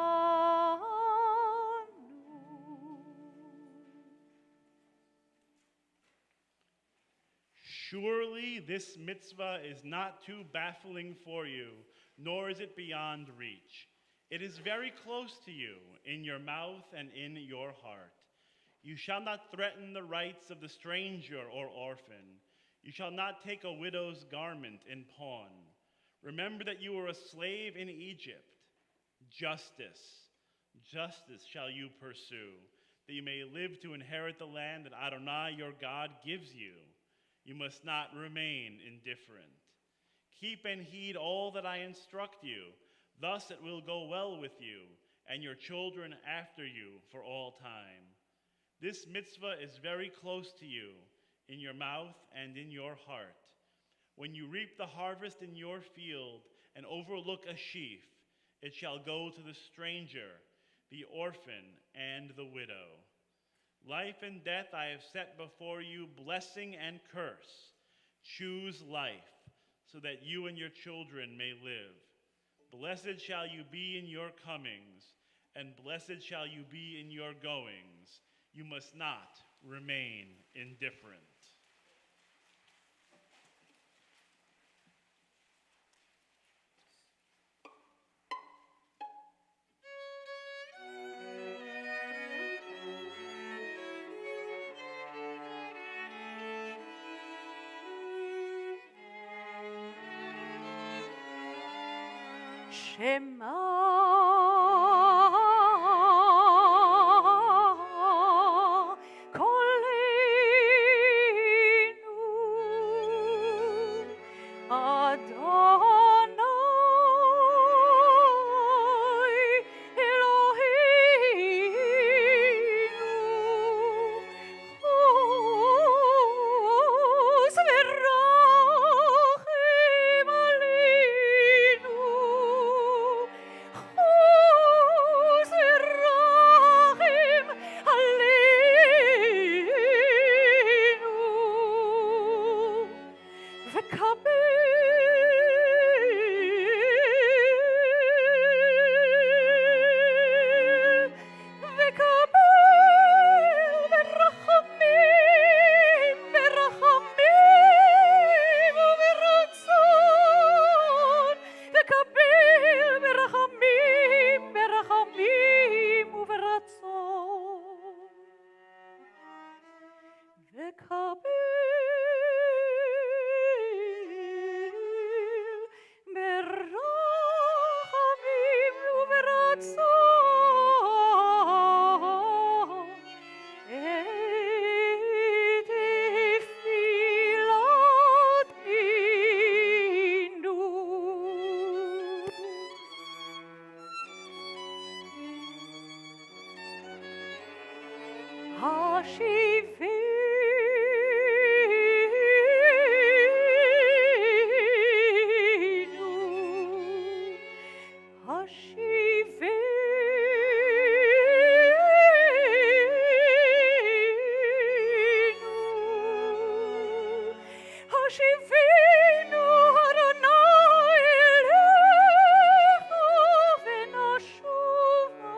Surely this mitzvah is not too baffling for you, nor is it beyond reach. It is very close to you, in your mouth and in your heart. You shall not threaten the rights of the stranger or orphan. You shall not take a widow's garment in pawn. Remember that you were a slave in Egypt. Justice shall you pursue, that you may live to inherit the land that Adonai your God gives you. You must not remain indifferent. Keep and heed all that I instruct you. Thus it will go well with you and your children after you for all time. This mitzvah is very close to you, in your mouth and in your heart. When you reap the harvest in your field and overlook a sheaf, it shall go to the stranger, the orphan, and the widow. Life and death I have set before you, blessing and curse. Choose life, so that you and your children may live. Blessed shall you be in your comings, and blessed shall you be in your goings. You must not remain indifferent. Shema Kolenu Adonai Eloheinu Chus v'rachem aleinu Chus v'rachem aleinu וקבל ברחמים, ברחמים וברצון, וקבל ברחמים, ברחמים וברצון, וקבל ברחמים וברצון את תפילת מינו. השיבנו אדוני אליך ונשובה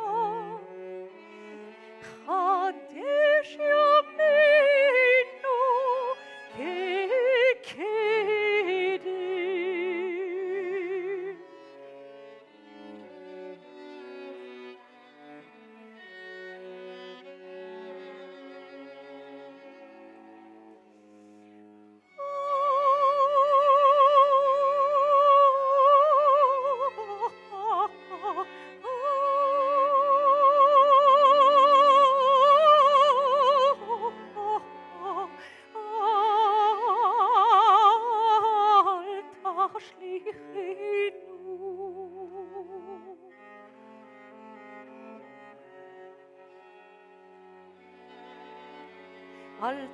אל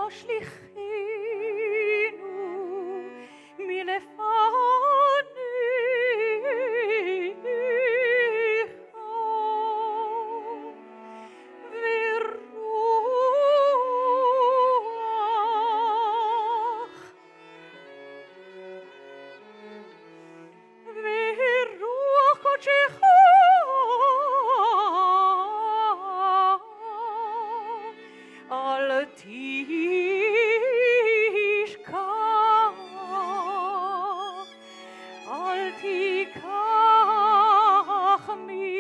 תשליכינו מלפניך, ורוח קודשך אל תשכח, אל תיקח ממנו.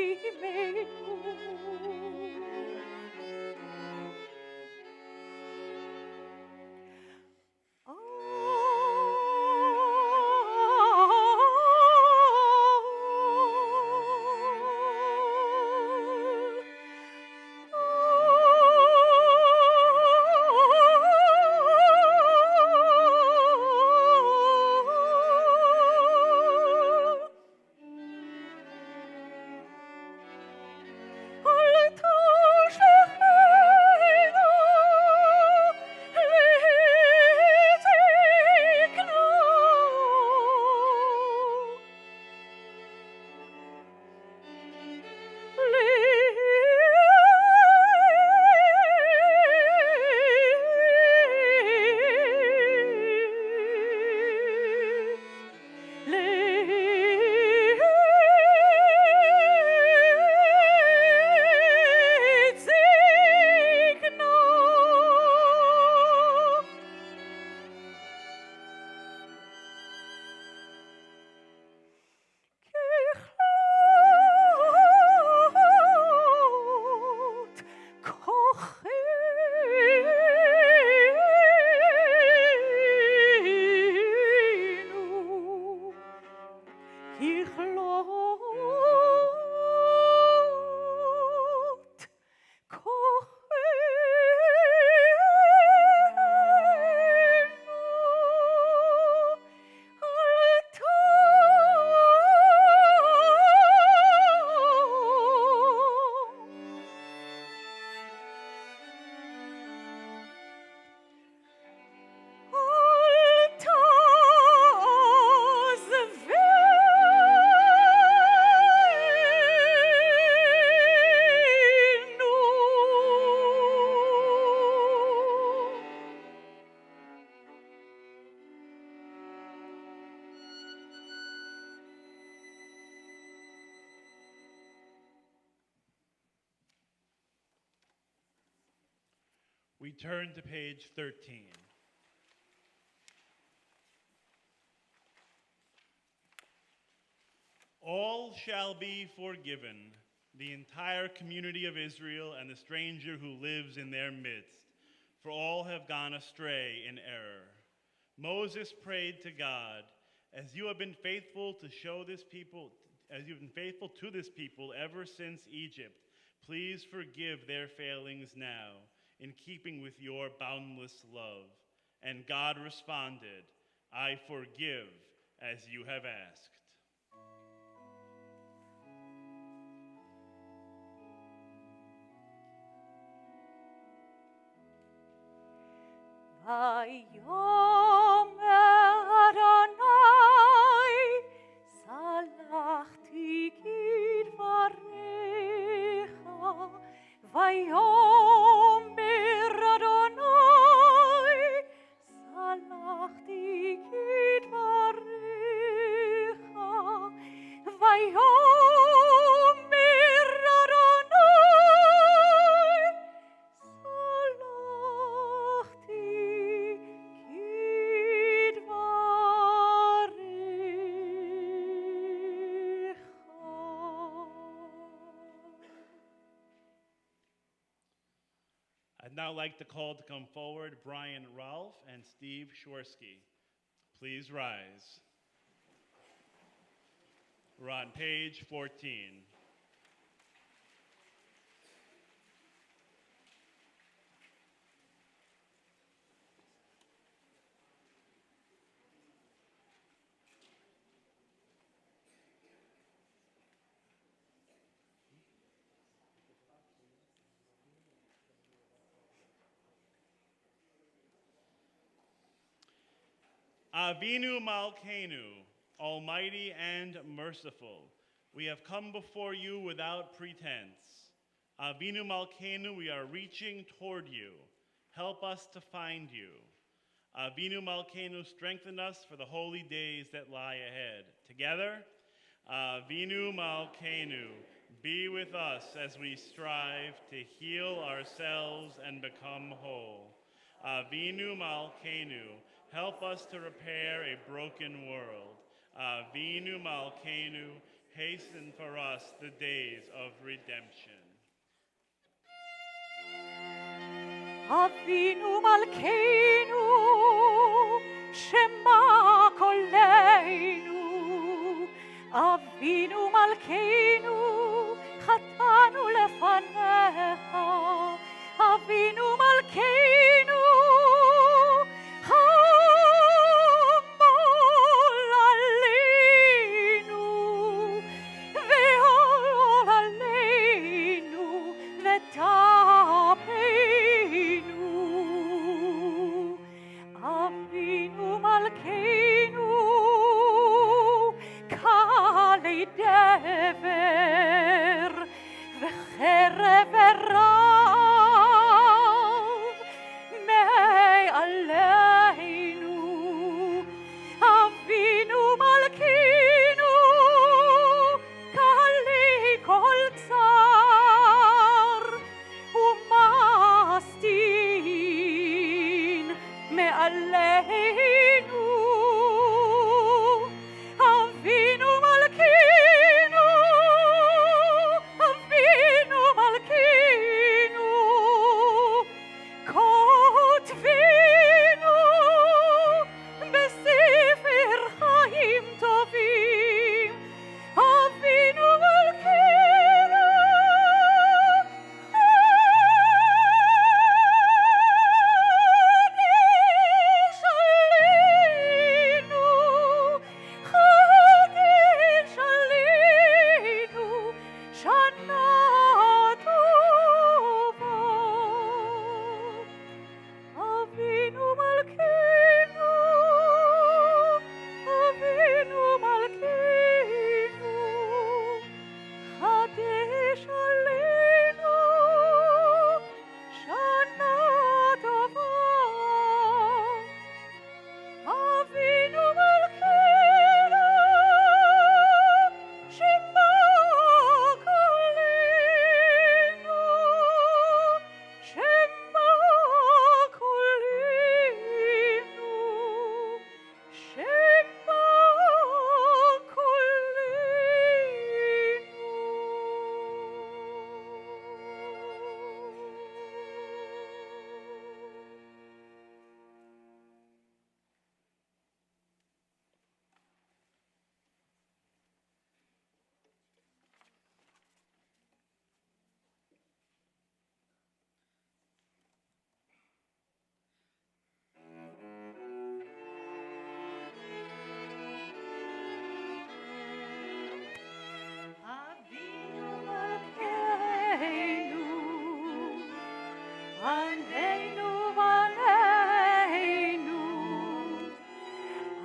We turn to page 13. All shall be forgiven, the entire community of Israel and the stranger who lives in their midst, for all have gone astray in error. Moses prayed to God, as you have been faithful to this people ever since Egypt, please forgive their failings now, in keeping with your boundless love. And God responded, I forgive as you have asked. ויאמר אדוני סלחתי כדבריך, ויאמר אדוני סלחתי כדבריך, ויאמר אדוני I'd now like to call to come forward Brian Rolfe and Steve Shorsky. Please rise. We're on page 14. Avinu Malkeinu, almighty and merciful, we have come before you without pretense. Avinu Malkeinu, we are reaching toward you. Help us to find you. Avinu Malkeinu, strengthen us for the holy days that lie ahead. Together, Avinu Malkeinu, be with us as we strive to heal ourselves and become whole. Avinu Malkeinu, help us to repair a broken world. Avinu Malkeinu, hasten for us the days of redemption. Avinu Malkeinu, Shema Koleinu. Avinu Malkeinu, Chatanu lefanecha. Avinu Malkeinu, Hamol aleinu, Ve'ol aleinu, V'tapeinu. Avinu Malkeinu, Kalei dever, V'cherev v'rav, Me'aleinu. Avinu Malkeinu, Kalei kol tsar, Umastin me'aleinu. Avinu Malkeinu, Avinu Malkeinu, kotvinu besefer chaim tovim. Avinu Malkeinu, Chadish aleinu, Chadish aleinu, Shana tova. Avinu Malkeinu, Avinu Malkeinu, Chadish aleinu, Shana tova. Avinu Malkeinu, Shema Koleinu, Shema Koleinu, Shema Avinu Malkeinu, Aneinu Vaneinu.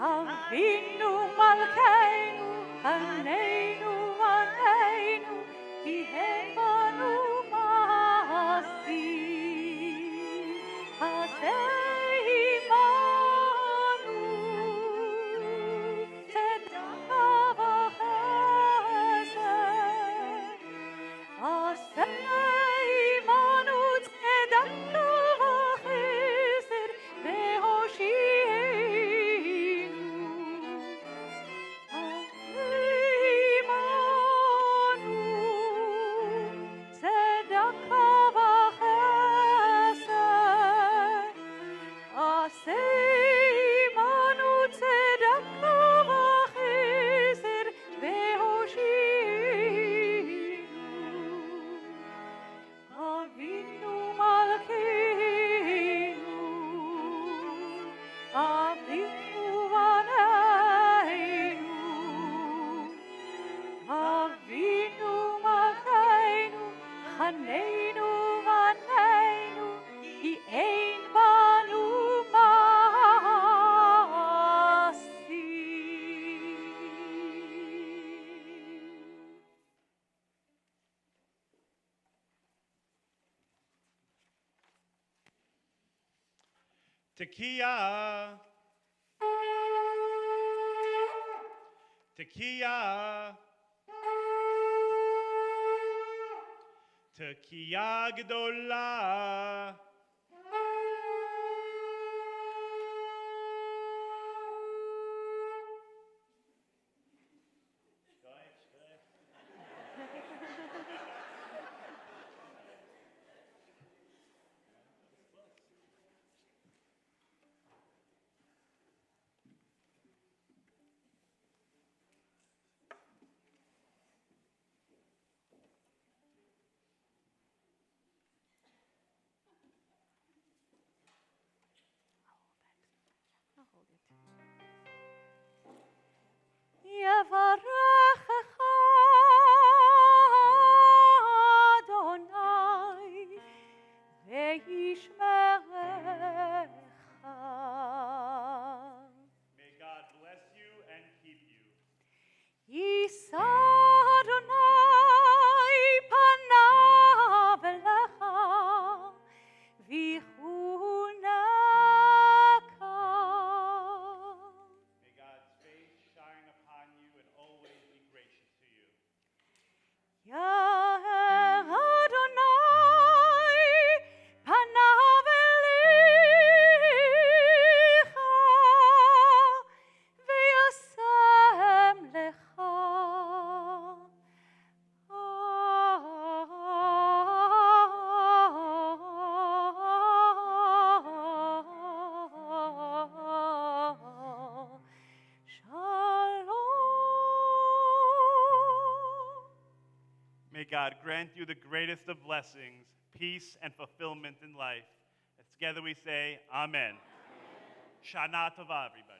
Avinu Malkeinu, Aneinu Vaneinu, Tihen banu ma'asim. Aseh imanu, tzedakah v'chesed. Aseh imanu, tzedakah v'chesed, ve'hoshienu. Aseh imanu, tzedakah v'chesed. Aseh imanu, tzedakah v'chesed, ve'hoshienu. Avinu Malkeinu, Avinu Vaneinu, Avinu Malkeinu, Chaneinu Vaneinu, Ki ein banu ma'asim. Tekiah. Tekiah. Tekiah Gdolah. I'll hold it. יברכך אדוני וישמרך. May God bless you and keep you. יישא אדוני פניו אליך ויחונקה. May God's face shine upon you and always be gracious to you. יאר אדוני פניו אליך וישם לך שלום. May God grant you the greatest of blessings, peace and fulfillment in life. And together we say, Amen. Shana Tova, everybody.